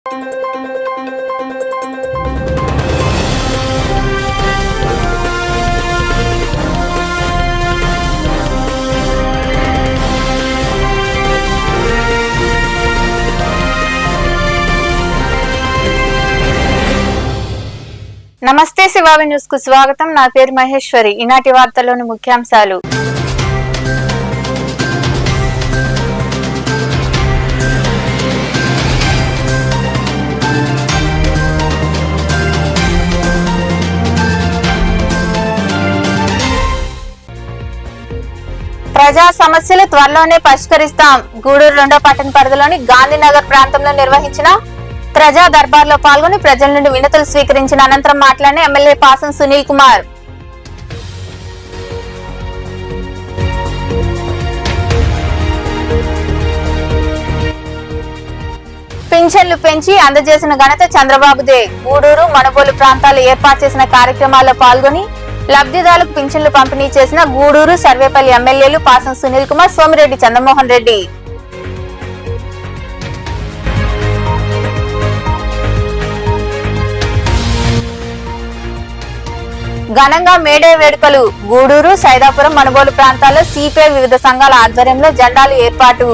నమస్తే శివావి న్యూస్ కు స్వాగతం. నా పేరు మహేశ్వరి. ఈనాటి వార్తల్లోని ముఖ్యాంశాలు. ప్రజా సమస్యలు త్వరలోనే పరిష్కరిస్తాం. గూడూరు 2వ పట్టణ పరిధిలోని గాంధీనగర్ ప్రాంతంలో నిర్వహించిన ప్రజా దర్బార్లో పాల్గొని ప్రజల నుండి వినతులు స్వీకరించిన అనంతరం మాట్లాడిన ఎమ్మెల్యే పాసం సునీల్ కుమార్. పింఛన్లు పెంచి అందజేసిన ఘనత చంద్రబాబుదే. గూడూరు మణబోలు ప్రాంతాల్లో ఏర్పాటు చేసిన కార్యక్రమాల్లో పాల్గొని లబ్ధిదారులకు పింఛన్లు పంపిణీ చేసిన గూడూరు సర్వేపల్లి ఎమ్మెల్యేలు పాసం సునీల్ కుమార్, సోమిరెడ్డి చంద్రమోహన్ రెడ్డి. ఘనంగా మేడే వేడుకలు. గూడూరు, సైదాపురం, మణబోలు ప్రాంతాల్లో సిపిఐ వివిధ సంఘాల ఆధ్వర్యంలో జెండాలు ఏర్పాటు,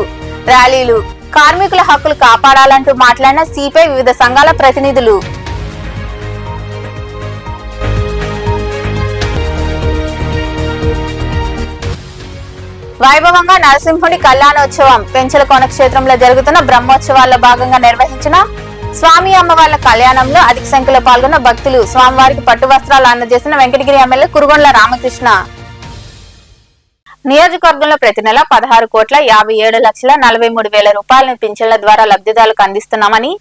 ర్యాలీలు. కార్మికుల హక్కులు కాపాడాలంటూ మాట్లాడిన సిపిఐ వివిధ సంఘాల ప్రతినిధులు. వైభవంగా నరసింహుడి కళ్యాణోత్సవం. పెంచల కోన క్షేత్రంలో జరుగుతున్న బ్రహ్మోత్సవాల్లో భాగంగా నిర్వహించిన స్వామి అమ్మవార్ల కళ్యాణంలో అధిక సంఖ్యలో పాల్గొన్న భక్తులు. స్వామివారికి పట్టు వస్త్రాలు అందజేసిన వెంకటగిరి ఎమ్మెల్యే కురుగొండ్ల రామకృష్ణ. నియోజకవర్గంలో ప్రతి నెల 16,57,43,000 రూపాయలను పింఛన్ల ద్వారా లబ్ధిదారులకు అందిస్తున్నామని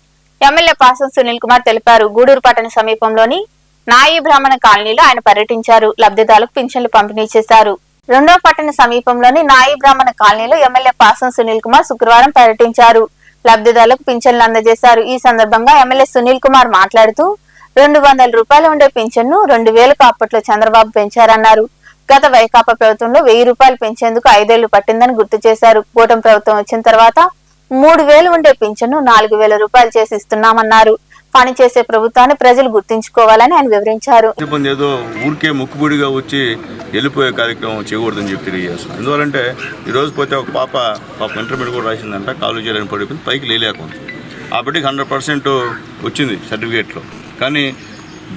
ఎమ్మెల్యే పాసం సునీల్ కుమార్ తెలిపారు. గూడూరు పట్టణ సమీపంలోని నాయి బ్రాహ్మణ కాలనీలో ఆయన పర్యటించారు. లబ్ధిదారులకు పింఛన్లు పంపిణీ చేశారు. 2వ పట్టణ సమీపంలోని నాయి బ్రాహ్మణ కాలనీలో ఎమ్మెల్యే పాసం సునీల్ కుమార్ శుక్రవారం పర్యటించారు. లబ్ధిదారులకు పింఛన్లు అందజేశారు. ఈ సందర్భంగా ఎమ్మెల్యే సునీల్ కుమార్ మాట్లాడుతూ 200 రూపాయలు ఉండే పింఛన్ను 2,000కు అప్పట్లో చంద్రబాబు పెంచారన్నారు. గత వైకాపా ప్రభుత్వంలో 1,000 రూపాయలు పెంచేందుకు 5 ఏళ్లు పట్టిందని గుర్తు చేశారు. కూటమి ప్రభుత్వం వచ్చిన తర్వాత 3,000 ఉండే పింఛన్ను 4,000 రూపాయలు చేసి ఇస్తున్నామన్నారు. పనిచేసే ప్రభుత్వాన్ని ప్రజలు గుర్తించుకోవాలని ఆయన వివరించారు. ఏదో ఊరికే ముక్కుబుడిగా వచ్చి వెళ్ళిపోయే కార్యక్రమం చేయకూడదని చెప్పి తెలియజేస్తున్నాం. ఎందువల్లంటే ఈరోజు పోతే ఒక పాప ఇంటర్మీడియట్ కూడా రాసిందంట, కాలు చేయడానికి పడిపోయింది, పైకి లేలేకుంది. ఆ బిడ్డకి 100% వచ్చింది సర్టిఫికేట్లో. కానీ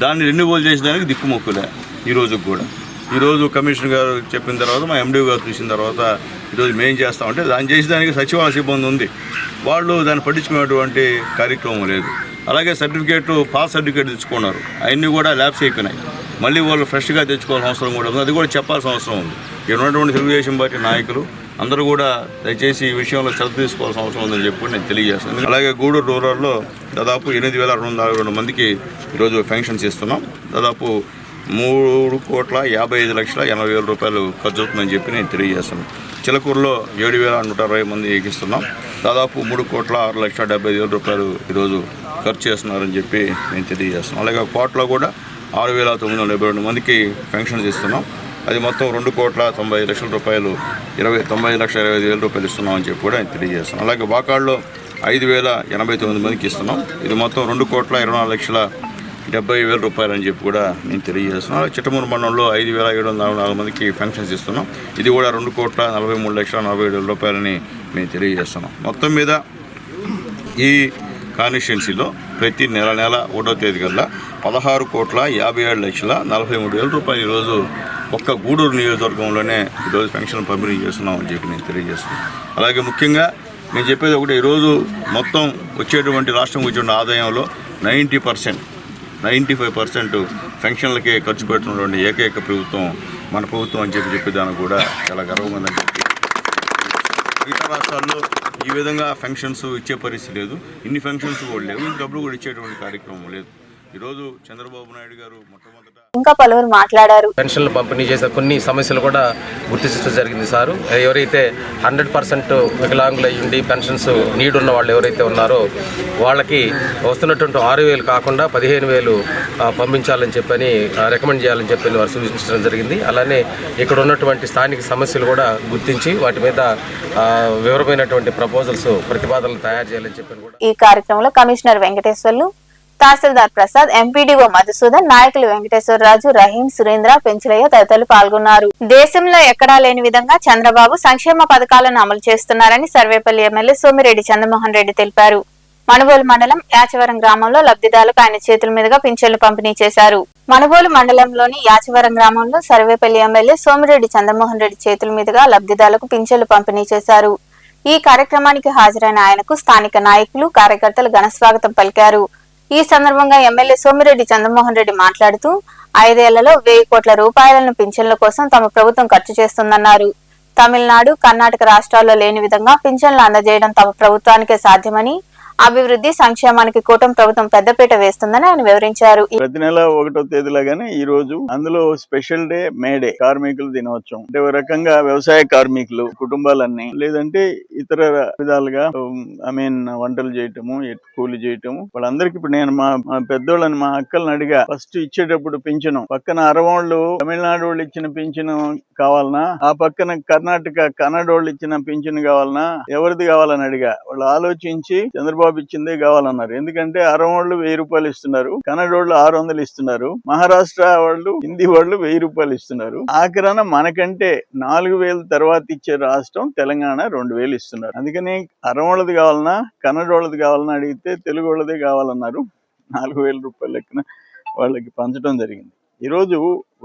దాన్ని రెన్యువల్ చేసేదానికి దిక్కుమొక్కులే ఈ రోజుకి కూడా. ఈరోజు కమిషనర్ గారు చెప్పిన తర్వాత, మా ఎండీ గారు చూసిన తర్వాత ఈరోజు మేము చేస్తామంటే దాన్ని చేసేదానికి సచివాలయ సిబ్బంది ఉంది, వాళ్ళు దాన్ని పట్టించుకునేటువంటి కార్యక్రమం లేదు. అలాగే సర్టిఫికేట్లు, పాస్ సర్టిఫికేట్ తెచ్చుకున్నారు, అవన్నీ కూడా ల్యాబ్స్ అయిపోయినాయి. మళ్ళీ వాళ్ళు ఫ్రెష్గా తెచ్చుకోవాల్సిన అవసరం కూడా ఉంది, అది కూడా చెప్పాల్సిన అవసరం ఉంది. ఇక్కడ ఉన్నటువంటి తెలుగుదేశం పార్టీ నాయకులు అందరూ కూడా దయచేసి ఈ విషయంలో శ్రద్ధ తీసుకోవాల్సిన అవసరం ఉందని చెప్పి నేను తెలియజేస్తాను. అలాగే గూడూరు రూరల్లో దాదాపు 8,242 మందికి ఈరోజు పెన్షన్స్ ఇస్తున్నాం. దాదాపు 3,55,80,000 రూపాయలు ఖర్చు అవుతుందని చెప్పి నేను తెలియజేస్తాను. చిలకూరులో 7,160 మంది ఎక్కిస్తున్నాం. దాదాపు 3,06,70,000 రూపాయలు ఈరోజు ఖర్చు చేస్తున్నారని చెప్పి నేను తెలియజేస్తున్నాను. అలాగే కోటలో కూడా 6,972 మందికి పెన్షన్స్ ఇస్తున్నాం. అది మొత్తం 2,90,00,000 రూపాయలు, 90,20,000 రూపాయలు ఇస్తున్నామని చెప్పి కూడా నేను తెలియజేస్తున్నాను. అలాగే వాకాడులో 5,089 మందికి ఇస్తున్నాం. ఇది మొత్తం 2,24,70,000 రూపాయలు అని చెప్పి కూడా నేను తెలియజేస్తున్నాను. అలాగే చిట్టమూరు మండలంలో 5,744 మందికి పెన్షన్స్ ఇస్తున్నాం. ఇది కూడా 2,43,47,000 రూపాయలని మేము తెలియజేస్తున్నాం. మొత్తం మీద ఈ కాన్స్టిట్యున్సీలో ప్రతి నెల 1వ తేదీ కల్లా 16,57,43,000 రూపాయలు ఈరోజు ఒక్క గూడూరు నియోజకవర్గంలోనే ఈరోజు పెన్షన్ పంపిణీ చేస్తున్నామని చెప్పి నేను తెలియజేస్తున్నాను. అలాగే ముఖ్యంగా నేను చెప్పేది ఒకటి, ఈరోజు మొత్తం వచ్చేటువంటి రాష్ట్రం వచ్చేటువంటి ఆదాయంలో 95% పెన్షన్లకే ఖర్చు పెడుతున్నటువంటి ఏకైక ప్రభుత్వం మన ప్రభుత్వం అని చెప్పేదానికి కూడా చాలా గర్వంగా చెప్పి, మిగతా రాష్ట్రాల్లో ఈ విధంగా పెన్షన్స్ ఇచ్చే పరిస్థితి లేదు, ఇన్ని పెన్షన్స్ కూడా లేవు, డబ్బులు కూడా ఇచ్చేటువంటి కార్యక్రమం లేదు. ఈరోజు చంద్రబాబు నాయుడు గారు మొట్టమొదట ఇంకా పలువురు మాట్లాడారు. పెన్షన్లు పంపిణీ చేసే కొన్ని సమస్యలు కూడా గుర్తించడం జరిగింది సారు. ఎవరైతే 100% వికలాంగులు అయ్యుండి పెన్షన్స్ నీడ్ ఉన్న వాళ్ళు ఎవరైతే ఉన్నారో వాళ్ళకి వస్తున్నటువంటి 6,000 కాకుండా 15,000 పంపించాలని చెప్పని రికమెండ్ చేయాలని చెప్పి వారు సూచించడం జరిగింది. అలానే ఇక్కడ ఉన్నటువంటి స్థానిక సమస్యలు కూడా గుర్తించి వాటి మీద వివరమైనటువంటి ప్రపోజల్స్ ప్రతిపాదనలు తయారు చేయాలని చెప్పని కూడా. ఈ కార్యక్రమంలో కమిషనర్ వెంకటేశ్వర్లు, తహసీల్దార్ ప్రసాద్, ఎంపీడీఓ మధుసూదన్, నాయకులు వెంకటేశ్వరరాజు, రహీం, సురేంద్ర, పెంచలయ్య తదితరులు పాల్గొన్నారు. దేశంలో ఎక్కడా లేని విధంగా చంద్రబాబు సంక్షేమ పథకాలను అమలు చేస్తున్నారని సర్వేపల్లి ఎమ్మెల్యే సోమిరెడ్డి చంద్రమోహన్ రెడ్డి తెలిపారు. మనుబోలు మండలం యాచవరం గ్రామంలో లబ్ధిదారులకు ఆయన చేతుల మీదుగా పింఛన్లు పంపిణీ చేశారు. మనుబోలు మండలంలోని యాచవరం గ్రామంలో సర్వేపల్లి ఎమ్మెల్యే సోమిరెడ్డి చంద్రమోహన్ రెడ్డి చేతుల మీదుగా లబ్ధిదారులకు పింఛన్లు పంపిణీ చేశారు. ఈ కార్యక్రమానికి హాజరైన ఆయనకు స్థానిక నాయకులు, కార్యకర్తలు ఘన స్వాగతం పలికారు. ఈ సందర్భంగా ఎమ్మెల్యే సోమిరెడ్డి చంద్రమోహన్ రెడ్డి మాట్లాడుతూ 5 ఏళ్లలో 1,000 కోట్ల రూపాయలను పింఛన్ల కోసం తమ ప్రభుత్వం ఖర్చు చేస్తుందన్నారు. తమిళనాడు, కర్ణాటక రాష్ట్రాల్లో లేని విధంగా పింఛన్లు అందజేయడం తమ ప్రభుత్వానికే సాధ్యమని, అభివృద్ధి సంక్షేమానికి కూటమి ప్రభుత్వం పెద్దపీట వేస్తుందని ఆయన వివరించారు. ప్రతి నెల 1వ తేదీలాగానే ఈ రోజు అందులో స్పెషల్ డే మేడే కార్మికుల దినోత్సవం. అంటే ఒక రకంగా వ్యవసాయ కార్మికులు కుటుంబాలన్నీ లేదంటే ఇతర విధాలుగా వంటలు చేయటము, కూలి చేయటము వాళ్ళందరికీ ఇప్పుడు నేను మా పెద్దోళ్ళని మా అక్కలను అడిగా ఫస్ట్ ఇచ్చేటప్పుడు పింఛను పక్కన అరవోళ్ళు తమిళనాడు వాళ్ళు ఇచ్చిన పింఛను కావాలనా, ఆ పక్కన కర్ణాటక కన్నడ వాళ్ళు ఇచ్చిన పింఛను కావాలనా, ఎవరిది కావాలని అడిగా. వాళ్ళు ఆలోచించి చంద్రబాబు ఇచ్చిందే కావాలన్నారు. ఎందుకంటే అరవోళ్ళు 1,000 రూపాయలు ఇస్తున్నారు, కన్నడోళ్ళు 600 ఇస్తున్నారు, మహారాష్ట్ర వాళ్ళు, హిందీ వాళ్ళు 1,000 రూపాయలు ఇస్తున్నారు. ఆఖరణ మనకంటే 4,000 తర్వాత ఇచ్చే రాష్ట్రం తెలంగాణ 2,000 ఇస్తున్నారు. అందుకని అరవోళ్ళది కావాలన్నా కన్నడోళ్ళది కావాలన్నా అడిగితే తెలుగు వాళ్ళదే కావాలన్నారు. 4,000 రూపాయల లెక్కన వాళ్ళకి పంచడం జరిగింది. ఈరోజు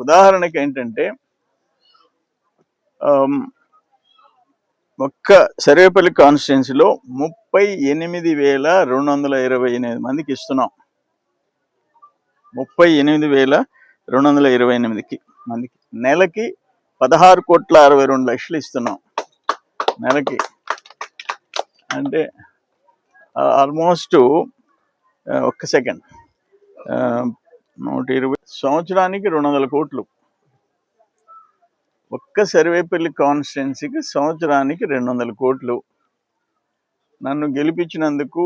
ఉదాహరణకి ఏంటంటే ఒక్క సర్వేపల్లి కాన్స్టిట్యున్సీలో 38,228 మందికి ఇస్తున్నాం. 38,228 మందికి నెలకి 16,62,00,000 ఇస్తున్నాం. నెలకి అంటే ఆల్మోస్ట్ 120 సంవత్సరానికి 200 కోట్లు. ఒక్క సర్వేపల్లి కాన్స్టిట్యున్సీకి సంవత్సరానికి 200 కోట్లు. నన్ను గెలిపించినందుకు,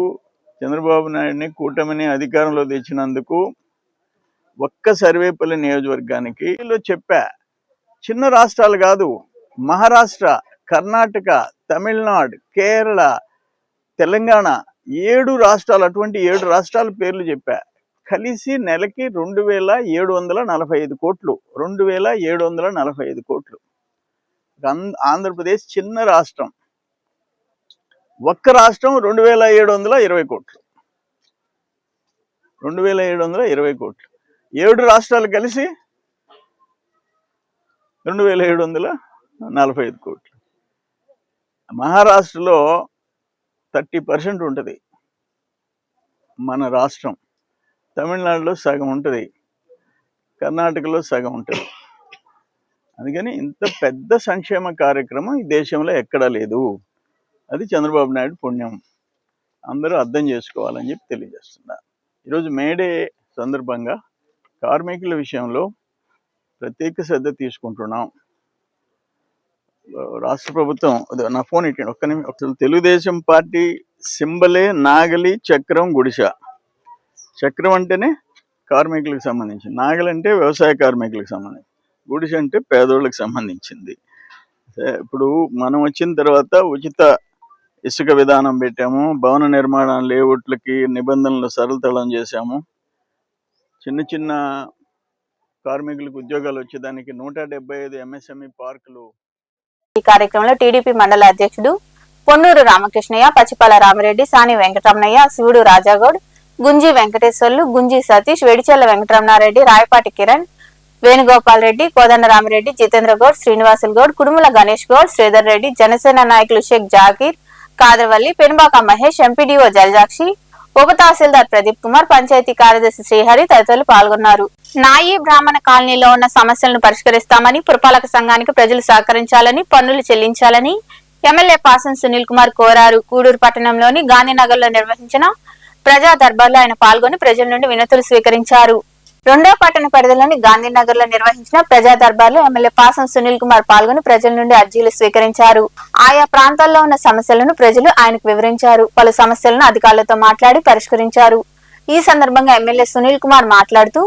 చంద్రబాబు నాయుడిని కూటమిని అధికారంలో తెచ్చినందుకు ఒక్క సర్వేపల్లి నియోజకవర్గానికి చెప్పా. చిన్న రాష్ట్రాలు కాదు, మహారాష్ట్ర, కర్ణాటక, తమిళనాడు, కేరళ, తెలంగాణ 7 రాష్ట్రాలు, అటువంటి 7 రాష్ట్రాల పేర్లు చెప్పా. కలిసి నెలకి 2,745 కోట్లు. 2,745 కోట్లు. ఆంధ్రప్రదేశ్ చిన్న రాష్ట్రం, ఒక్క రాష్ట్రం 2,720 కోట్లు. 2,720 కోట్లు. 7 రాష్ట్రాలు కలిసి 2,745 కోట్లు. మహారాష్ట్రలో 30% ఉంటుంది మన రాష్ట్రం, తమిళనాడులో సగం ఉంటుంది, కర్ణాటకలో సగం ఉంటుంది. అందుకని ఇంత పెద్ద సంక్షేమ కార్యక్రమం ఈ దేశంలో ఎక్కడా లేదు. అది చంద్రబాబు నాయుడు పుణ్యం. అందరూ అర్థం చేసుకోవాలని చెప్పి తెలియజేస్తున్నారు. ఈరోజు మేడే సందర్భంగా కార్మికుల విషయంలో ప్రత్యేక శ్రద్ధ తీసుకుంటున్నాం. రాష్ట్ర ప్రభుత్వం నా ఫోన్ ఇట్టండి ఒక్క నిమిషం. తెలుగుదేశం పార్టీ సింబలే నాగలి, చక్రం, గుడిస. చక్రం అంటేనే కార్మికులకు సంబంధించింది, నాగలి అంటే వ్యవసాయ కార్మికులకు సంబంధించి, గుడిస అంటే పేదోళ్ళకి సంబంధించింది. ఇప్పుడు మనం వచ్చిన తర్వాత ఉచిత ఇసుక విధానం పెట్టాము, భవన నిర్మాణ లేఅవుట్లకి నిబంధనలు సరళతరం చేశాము, చిన్న చిన్న కార్మికులకు ఉద్యోగాలు వచ్చేదానికి 175 MSME పార్కులు. ఈ కార్యక్రమంలో టీడీపీ మండల అధ్యక్షుడు పొన్నూరు రామకృష్ణయ్య, పచ్చిపాల రామరెడ్డి, సాని వెంకటరమణయ్య, శివుడు రాజాగౌడ్, గుంజి వెంకటేశ్వర్లు, గుంజి సతీష్, వెడిచెల్ల వెంకటరమణారెడ్డి, రాయపాటి కిరణ్, వేణుగోపాల్ రెడ్డి, కోదండరామిరెడ్డి, జితేంద్ర గౌడ్, శ్రీనివాసులు గౌడ్, కుడుముల గణేష్ గౌడ్, శ్రీధర్ రెడ్డి, జనసేన నాయకులు షేక్ జాకీర్, కాదరవల్లి, పెనుబాక మహేష్, ఎంపీడీఓ జల్జాక్షి, ఉప తహసీల్దార్ ప్రదీప్ కుమార్, పంచాయతీ కార్యదర్శి శ్రీహరి తదితరులు పాల్గొన్నారు. నాయి బ్రాహ్మణ కాలనీలో ఉన్న సమస్యలను పరిష్కరిస్తామని, పురపాలక సంఘానికి ప్రజలు సహకరించాలని, పన్నులు చెల్లించాలని ఎమ్మెల్యే పాసం సునీల్ కుమార్ కోరారు. గూడూరు పట్టణంలోని గాంధీనగర్ లో నిర్వహించిన ప్రజా దర్బార్లో ఆయన పాల్గొని ప్రజల నుండి వినతులు స్వీకరించారు. రెండో పట్టణ పరిధిలోని గాంధీనగర్ లో నిర్వహించిన ప్రజా దర్బార్లో ఎమ్మెల్యే పాసం సునీల్ కుమార్ పాల్గొని ప్రజల నుండి అర్జీలు స్వీకరించారు. ఆయా ప్రాంతాల్లో ఉన్న సమస్యలను ప్రజలు ఆయనకు వివరించారు. పలు సమస్యలను అధికారులతో మాట్లాడి పరిష్కరించారు. ఈ సందర్భంగా ఎమ్మెల్యే సునీల్ కుమార్ మాట్లాడుతూ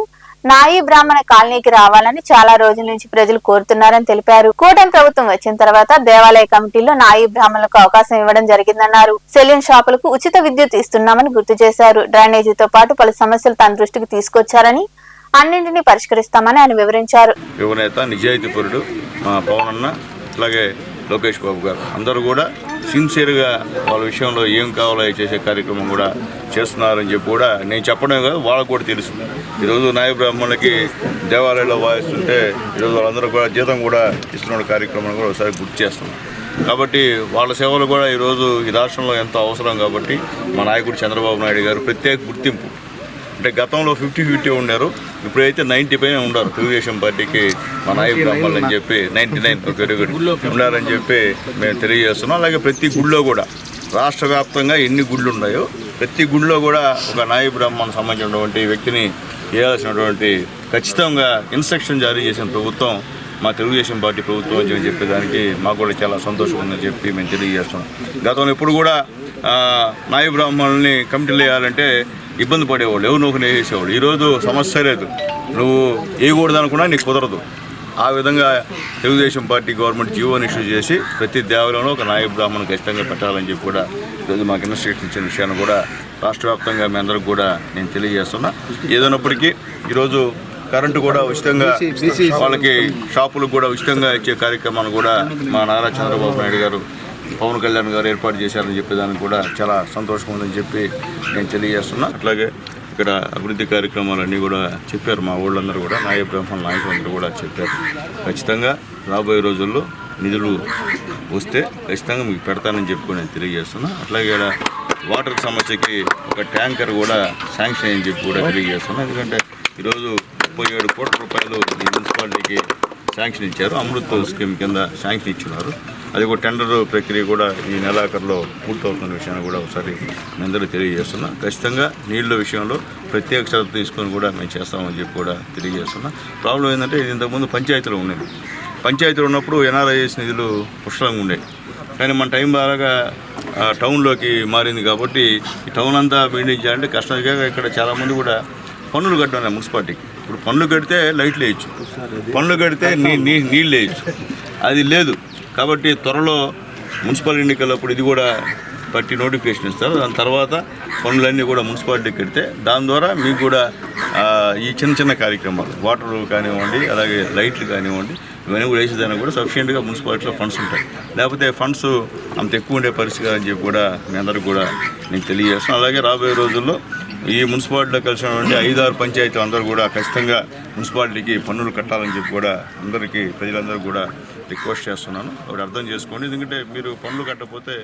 నాయి బ్రాహ్మణ కాలనీకి రావాలని చాలా రోజుల నుంచి ప్రజలు కోరుతున్నారని తెలిపారు. కూటమి ప్రభుత్వం వచ్చిన తర్వాత దేవాలయ కమిటీలో నాయి బ్రాహ్మణులకు అవకాశం ఇవ్వడం జరిగిందన్నారు. సెలూన్ షాపులకు ఉచిత విద్యుత్ ఇస్తున్నామని గుర్తు చేశారు. డ్రైనేజీతో పాటు పలు సమస్యలు తన దృష్టికి తీసుకొచ్చారని అన్నింటినీ పరిష్కరిస్తామని ఆయన వివరించారు. యువనేత నిజాయితీపరుడు మా పవన్ అన్న, అలాగే లోకేష్ బాబు గారు అందరూ కూడా సిన్సియర్గా వాళ్ళ విషయంలో ఏం కావాలో చేసే కార్యక్రమం కూడా చేస్తున్నారని చెప్పి కూడా నేను చెప్పడమే కాదు, వాళ్ళకు కూడా తెలుసు. ఈరోజు నాయ బ్రాహ్మణులకి దేవాలయంలో వాయిస్తుంటే ఈరోజు వాళ్ళందరూ కూడా జీతం కూడా ఇస్తున్న కార్యక్రమం కూడా ఒకసారి గుర్తు చేస్తున్నాం. కాబట్టి వాళ్ళ సేవలు కూడా ఈరోజు ఈ రాష్ట్రంలో ఎంతో అవసరం. కాబట్టి మా నాయకుడు చంద్రబాబు నాయుడు గారు ప్రత్యేక గుర్తింపు, అంటే గతంలో 50-50 ఉన్నారు, ఇప్పుడైతే 90 పైన ఉన్నారు. తెలుగుదేశం పార్టీకి మా నాయ బ్రాహ్మణులు అని చెప్పి 99 ఉన్నారని చెప్పి మేము తెలియజేస్తున్నాం. అలాగే ప్రతి గుళ్ళో కూడా రాష్ట్ర వ్యాప్తంగా ఎన్ని గుళ్ళు ఉన్నాయో ప్రతి గుళ్ళో కూడా ఒక నాయ బ్రాహ్మణ్ సంబంధించినటువంటి వ్యక్తిని చేయాల్సినటువంటి ఖచ్చితంగా ఇన్స్ట్రక్షన్ జారీ చేసిన ప్రభుత్వం మా తెలుగుదేశం పార్టీ ప్రభుత్వం అని చెప్పేదానికి మాకు కూడా చాలా సంతోషం ఉందని చెప్పి మేము తెలియజేస్తున్నాం. గతంలో ఎప్పుడు కూడా నాయ బ్రాహ్మణుల్ని కమిటీలు వేయాలంటే ఇబ్బంది పడేవాళ్ళు, ఎవరు నోకు వేసేవాళ్ళు. ఈరోజు సమస్య లేదు, నువ్వు వేయకూడదు అనుకున్నా నీకు కుదరదు. ఆ విధంగా తెలుగుదేశం పార్టీ గవర్నమెంట్ జీవోని ఇష్యూ చేసి ప్రతి దేవాలయంలో ఒక నాయ బ్రాహ్మణ్ ఖచ్చితంగా పెట్టాలని చెప్పి కూడా ఈరోజు మాకు ఇన్స్ట్రక్షన్ ఇచ్చిన విషయాన్ని కూడా రాష్ట్ర వ్యాప్తంగా మీ అందరికి కూడా నేను తెలియజేస్తున్నా. ఏదైనప్పటికీ ఈరోజు కరెంటు కూడా ఉచితంగా వాళ్ళకి షాపులకు కూడా ఉచితంగా ఇచ్చే కార్యక్రమాన్ని కూడా మా నారా చంద్రబాబు నాయుడు గారు, పవన్ కళ్యాణ్ గారు ఏర్పాటు చేశారని చెప్పేదానికి కూడా చాలా సంతోషం ఉందని చెప్పి నేను తెలియజేస్తున్నా. అట్లాగే ఇక్కడ అభివృద్ధి కార్యక్రమాలన్నీ కూడా చెప్పారు మా ఊళ్ళందరూ కూడా, నాయ బ్రాహ్మణ నాయకులందరూ కూడా చెప్పారు. ఖచ్చితంగా రాబోయే రోజుల్లో నిధులు వస్తే ఖచ్చితంగా మీకు పెడతానని చెప్పి నేను తెలియజేస్తున్నా. అట్లాగే ఇక్కడ వాటర్ సమస్యకి ఒక ట్యాంకర్ కూడా శాంక్షన్ అయ్యని చెప్పి కూడా తెలియజేస్తున్నా. ఎందుకంటే ఈరోజు 37 కోట్ల రూపాయలు ఈ మున్సిపాలిటీకి శాంక్షన్ ఇచ్చారు. అమృత్ స్కీమ్ కింద శాంక్షన్ ఇచ్చినారు. అది కూడా టెండర్ ప్రక్రియ కూడా ఈ నెలాఖరులో పూర్తవుతున్న విషయాన్ని కూడా ఒకసారి మీ అందరూ తెలియజేస్తున్నా. ఖచ్చితంగా నీళ్ళ విషయంలో ప్రత్యేక శ్రద్ధ తీసుకొని కూడా మేము చేస్తామని చెప్పి కూడా తెలియజేస్తున్నా. ప్రాబ్లం ఏంటంటే ఇది ఇంతకుముందు పంచాయతీలో ఉండేది. పంచాయతీలో ఉన్నప్పుడు ఎన్ఆర్ఐఎస్ నిధులు పుష్కలంగా ఉండేవి. కానీ మన టైం బాగా టౌన్లోకి మారింది కాబట్టి ఈ టౌన్ అంతా మెయింటైన్ చేయాలంటే కష్టంగా ఇక్కడ చాలామంది కూడా పన్నులు కట్టాలి మున్సిపాలిటీకి. ఇప్పుడు పన్నులు కడితే లైట్లు వేయచ్చు, పన్నులు కడితే నీళ్ళు వేయచ్చు, అది లేదు. కాబట్టి త్వరలో మున్సిపల్ ఎన్నికలప్పుడు ఇది కూడా పట్టి నోటిఫికేషన్ ఇస్తారు. దాని తర్వాత పనులన్నీ కూడా మున్సిపాలిటీకి కడితే దాని ద్వారా మీకు కూడా ఈ చిన్న చిన్న కార్యక్రమాలు వాటర్ కానివ్వండి, అలాగే లైట్లు కానివ్వండి, ఇవన్నీ కూడా వేసేదానికి కూడా సఫిషియెంట్గా మున్సిపాలిటీలో ఫండ్స్ ఉంటాయి. లేకపోతే ఫండ్స్ అంత ఎక్కువ ఉండే పరిస్థితి అని చెప్పి కూడా మీ అందరికీ కూడా నేను తెలియజేస్తాను. అలాగే రాబోయే రోజుల్లో ఈ మున్సిపాలిటీలో కలిసినటువంటి 5-6 పంచాయతీలు అందరూ కూడా ఖచ్చితంగా మున్సిపాలిటీకి పన్నులు కట్టాలని చెప్పి కూడా అందరికీ ప్రజలందరూ కూడా రిక్వెస్ట్ చేస్తున్నాను. ఒకటి అర్థం చేసుకోండి, ఎందుకంటే మీరు పన్నులు కట్టకపోతే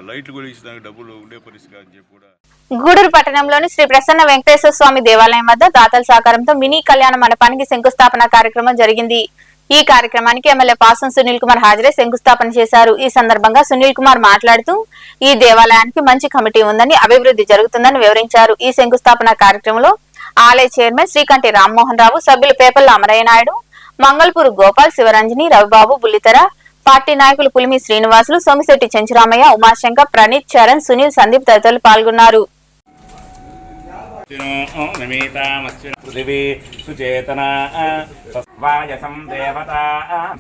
లైట్లు కూడా ఇచ్చేదానికి డబ్బులు ఉండే పరిస్థితి అని చెప్పి కూడా. గూడూరు పట్టణంలోని శ్రీ ప్రసన్న వెంకటేశ్వర స్వామి దేవాలయం వద్ద దాతల సహకారంతో మినీ కళ్యాణ మండపానికి శంకుస్థాపన కార్యక్రమం జరిగింది. ఈ కార్యక్రమానికి ఎమ్మెల్యే పాసం సునీల్ కుమార్ హాజరై శంకుస్థాపన చేశారు. ఈ సందర్భంగా సునీల్ కుమార్ మాట్లాడుతూ ఈ దేవాలయానికి మంచి కమిటీ ఉందని, అభివృద్ధి జరుగుతుందని వివరించారు. ఈ శంకుస్థాపన కార్యక్రమంలో ఆలయ చైర్మన్ శ్రీకంఠి రామ్మోహన్ రావు, సభ్యులు పేపల్ల అమరయ్య నాయుడు, మంగళపూరు గోపాల్, శివరంజని, రవిబాబు, బుల్లితెర, పార్టీ నాయకులు పులిమి శ్రీనివాసులు, సోమిశెట్టి చెంచురామయ్య, ఉమాశంకర్, ప్రణీత్, చరణ్, సునీల్, సందీప్ తదితరులు పాల్గొన్నారు. పృథివీ సుచేతనా వాయసం దేవతా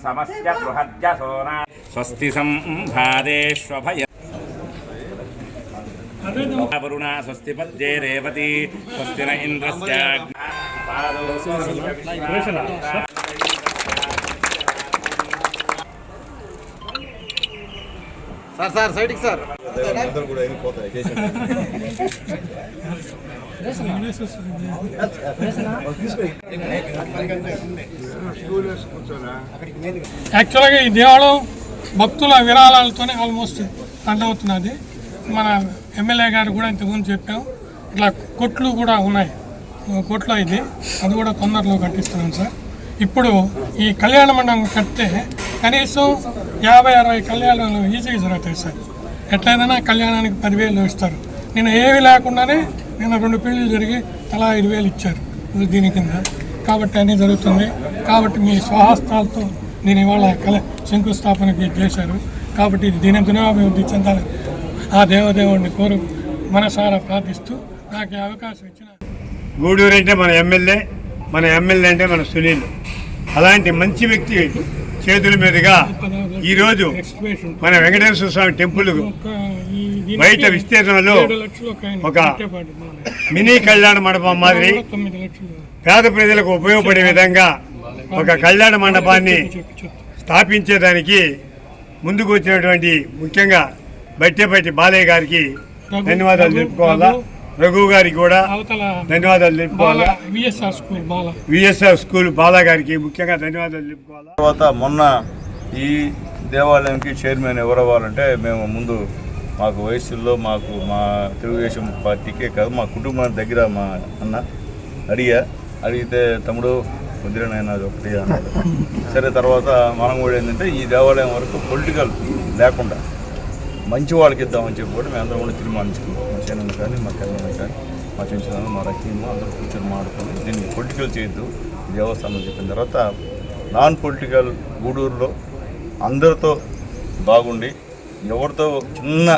సమస్య బృహజ్జసోనా స్వస్తి సంభాదేష్వభయ వరుణ స్వస్తి పద్యే రేవతి స్వస్తి న ఇంద్రస్య సార్ సైడ్కి సార్. యాక్చువల్గా ఈ దేవాలయం భక్తుల విరాళాలతోనే ఆల్మోస్ట్ రన్ అవుతున్నది. మన ఎమ్మెల్యే గారు కూడా ఇంతకుముందు చెప్పాం, ఇట్లా కొట్లు కూడా ఉన్నాయి. కొట్లో ఇది అది కూడా తొందరలో కట్టిస్తున్నాం సార్. ఇప్పుడు ఈ కళ్యాణ మండపం కడితే కనీసం 50-60 కళ్యాణాలు ఈజీగా జరుగుతాయి సార్. ఎట్లయినా కళ్యాణానికి 10,000 ఇస్తారు. నేను ఏమీ లేకుండానే నిన్న 2 పెళ్లిళ్ళు జరిగి తలా 5,000 ఇచ్చారు దీని కింద. కాబట్టి అన్నీ జరుగుతుంది. కాబట్టి మీ స్వహస్తాలతో నేను ఇవాళ శంకుస్థాపనకి చేశారు. కాబట్టి ఇది దినాభివృద్ధి చెందాలని ఆ దేవదేవుడిని కోరు మనసారా ప్రార్థిస్తూ నాకు ఈ అవకాశం ఇచ్చిన గూడూరు అంటే మన ఎమ్మెల్యే అంటే మన సునీల్. అలాంటి మంచి వ్యక్తి చేతుల మీదుగా ఈరోజు మన వెంకటేశ్వర స్వామి టెంపుల్ బయట విస్తీర్ణంలో ఒక మినీ కళ్యాణ మండపం మాదిరి పేద ప్రజలకు ఉపయోగపడే విధంగా ఒక కళ్యాణ మండపాన్ని స్థాపించేదానికి ముందుకు వచ్చినటువంటి ముఖ్యంగా బట్టెపట్టి బాలయ్య గారికి ధన్యవాదాలు తెలుపుకోవాలా. రఘు గారికి కూడా ధన్యవాదాలు తెలుపుకోవాలా. విఎస్ఆర్ స్కూల్ బాలా గారికి ముఖ్యంగా ధన్యవాదాలు తెలుపుకోవాలా. తర్వాత మొన్న ఈ దేవాలయంకి చైర్మన్ ఎవరు అవ్వాలంటే మేము ముందు మాకు వయసుల్లో మాకు మా తెలుగుదేశం పార్టీకే కాదు మా కుటుంబానికి దగ్గర మా అన్న అడిగితే తమ్ముడు వదిలేనైనా అది ఒకటి అన్నాడు. సరే తర్వాత మనం కూడా ఏంటంటే ఈ దేవాలయం వరకు పొలిటికల్ లేకుండా మంచి వాళ్ళకి ఇద్దామని చెప్పి కూడా మేము అందరం కూడా తీర్మానించుకున్నాం. మా సేనన్న కానీ మా కళ్యాణ కానీ మా చెంచులను మా రకీము అందరూ కూర్చొని మాడుకొని దీన్ని పొలిటికల్ చేయొద్దు దేవస్థానం చెప్పిన తర్వాత నాన్ పొలిటికల్ గూడూరులో అందరితో బాగుండి ఎవరితో చిన్న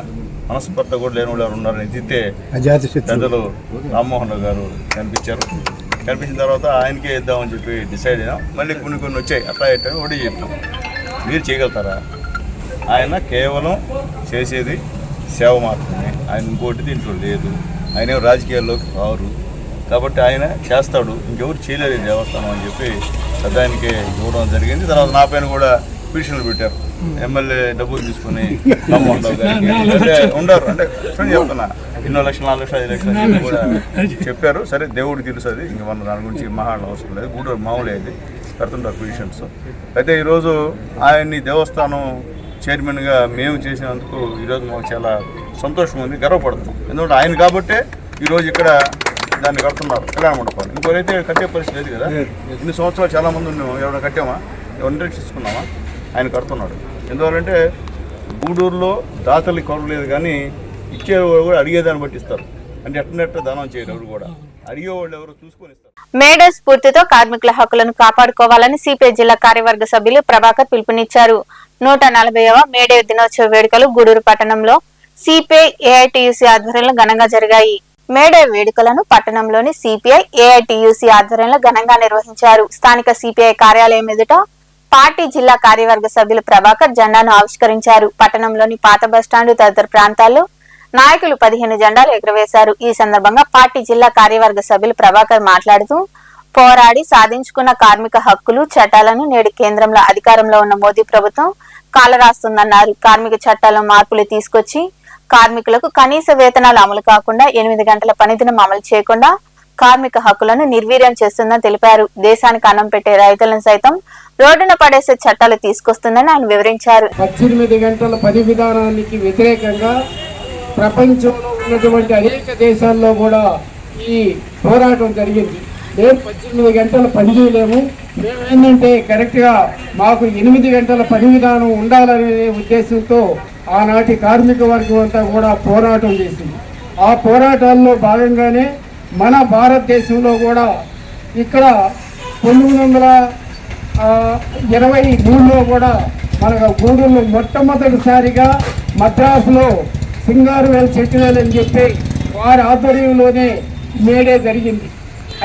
మనస్పర్ధ కూడా లేని వాళ్ళు ఎవరు ఉన్నారని ఎత్తితే పెద్దలు రామ్మోహన్ రావు గారు కనిపించిన తర్వాత ఆయనకే ఇద్దామని చెప్పి డిసైడ్ అయినాం. మళ్ళీ కొన్ని వచ్చాయి అట్లా ఇట్లా ఒకటి చెప్పాం. మీరు చేయగలుగుతారా? ఆయన కేవలం చేసేది సేవ మాత్రమే, ఆయన ఇంకోటి దీంట్లో లేదు. ఆయన రాజకీయాల్లోకి రారు కాబట్టి ఆయన చేస్తాడు, ఇంకెవరు చేయలేదు దేవస్థానం అని చెప్పి పెద్దాయనకే ఇవ్వడం జరిగింది. తర్వాత నా పైన కూడా పిటిషన్లు పెట్టారు. ఎమ్మెల్యే డబ్బులు తీసుకుని రామ్మోహన్ రావు గారికి అంటే ఉండరు అంటే చెప్తున్నా 2 లక్షలు 4 లక్షలు 5 లక్షలు అని కూడా చెప్పారు. సరే దేవుడికి తెలుసు అది, ఇంక మనం దాని గురించి మాట్లాడడం అవసరం లేదు. గూడూరు మామూలు అయింది పెడుతుంటారు పిటిషన్స్. అయితే ఈరోజు ఆయన్ని దేవస్థానం చైర్మన్గా మేము చేసినందుకు ఈరోజు మాకు చాలా సంతోషం ఉంది, గర్వపడుతున్నాం. ఎందుకంటే ఆయన కాబట్టే ఈరోజు ఇక్కడ దాన్ని కడుతున్నారు కళ్యాణ మండపాన్ని. ఇంకోరైతే కట్టే పరిస్థితి లేదు కదా. ఇన్ని సంవత్సరాలు చాలామంది ఉన్నాము, ఎవరైనా కట్టామా, ఎవరిని తీసుకున్నామా? ఆయన కడుతున్నాడు. ఎందువల్లంటే గూడూరులో దాతలు కొరవ లేదు కానీ ఇచ్చేవాళ్ళు కూడా అడిగేదాన్ని బట్టి ఇస్తారు. అంటే ఎట్ట దానం చేయరు ఎవరు కూడా, అడిగేవాళ్ళు ఎవరు చూసుకొని ఇస్తారు. మేడే స్ఫూర్తితో కార్మికుల హక్కులను కాపాడుకోవాలని సిపిఐ జిల్లా కార్యవర్గ సభ్యులు ప్రభాకర్ పిలుపునిచ్చారు. 140వ మేడే దినోత్సవ వేడుకలు గూడూరు పట్టణంలో సిపిఐ ఏఐటియుసి ఆధ్వర్యంలో ఘనంగా జరిగాయి. మేడే వేడుకలను పట్టణంలోని సిపిఐ ఏఐటియుసి ఆధ్వర్యంలో ఘనంగా నిర్వహించారు. స్థానిక సిపిఐ కార్యాలయం ఎదుట పార్టీ జిల్లా కార్యవర్గ సభ్యులు ప్రభాకర్ జెండాను ఆవిష్కరించారు. పట్టణంలోని పాత బస్టాండ్ తదితర ప్రాంతాల్లో నాయకులు 15 జెండాలు ఎగురవేశారు. ఈ సందర్భంగా పార్టీ జిల్లా కార్యవర్గ సభ్యులు ప్రభాకర్ మాట్లాడుతూ పోరాడి సాధించుకున్న కార్మిక హక్కులు చట్టాలను నేడు కేంద్రంలో అధికారంలో ఉన్న మోదీ ప్రభుత్వం కాలరాస్తుందన్నారు. కార్మిక చట్టాల్లో మార్పులు తీసుకొచ్చి కార్మికులకు కనీస వేతనాలు అమలు కాకుండా 8 గంటల పనిదినం అమలు చేయకుండా కార్మిక హక్కులను నిర్వీర్యం చేస్తుందని తెలిపారు. దేశానికి అన్నం పెట్టే రైతులను సైతం రోడ్డున పడేసే చట్టాలు తీసుకొస్తుందని ఆయన వివరించారు. 18 గంటల పని విధానానికి వ్యతిరేకంగా ప్రపంచంలో ఉన్నటువంటి అనేక దేశాల్లో కూడా ఈ పోరాటం జరిగింది. మేము 18 గంటల పని చేయలేము, మేమేంటంటే కరెక్ట్గా మాకు 8 గంటల పని విధానం ఉండాలనే ఉద్దేశంతో ఆనాటి కార్మిక వర్గం అంతా కూడా పోరాటం చేసింది. ఆ పోరాటాల్లో భాగంగానే మన భారతదేశంలో కూడా ఇక్కడ 1923లో కూడా మన గూడూరులో మొట్టమొదటిసారిగా మద్రాసులో సింగారువేల్ చెట్టువేల్ అని చెప్పి వారి ఆధ్వర్యంలోనే మేడే జరిగింది.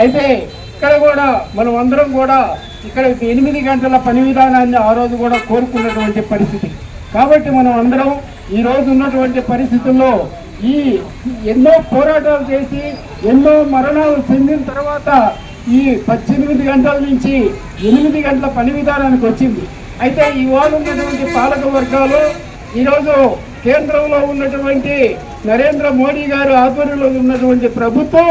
అయితే ఇక్కడ కూడా మనం అందరం కూడా ఇక్కడ 8 గంటల పని విధానాన్ని ఆ రోజు కూడా కోరుకున్నటువంటి పరిస్థితి. కాబట్టి మనం అందరం ఈరోజు ఉన్నటువంటి పరిస్థితుల్లో ఈ ఎన్నో పోరాటాలు చేసి ఎన్నో మరణాలు చెందిన తర్వాత ఈ 18 గంటల నుంచి 8 గంటల పని విధానానికి వచ్చింది. అయితే ఇవాళ ఉన్నటువంటి పాలక వర్గాలు ఈరోజు కేంద్రంలో ఉన్నటువంటి నరేంద్ర మోడీ గారు ఆధ్వర్యంలో ఉన్నటువంటి ప్రభుత్వం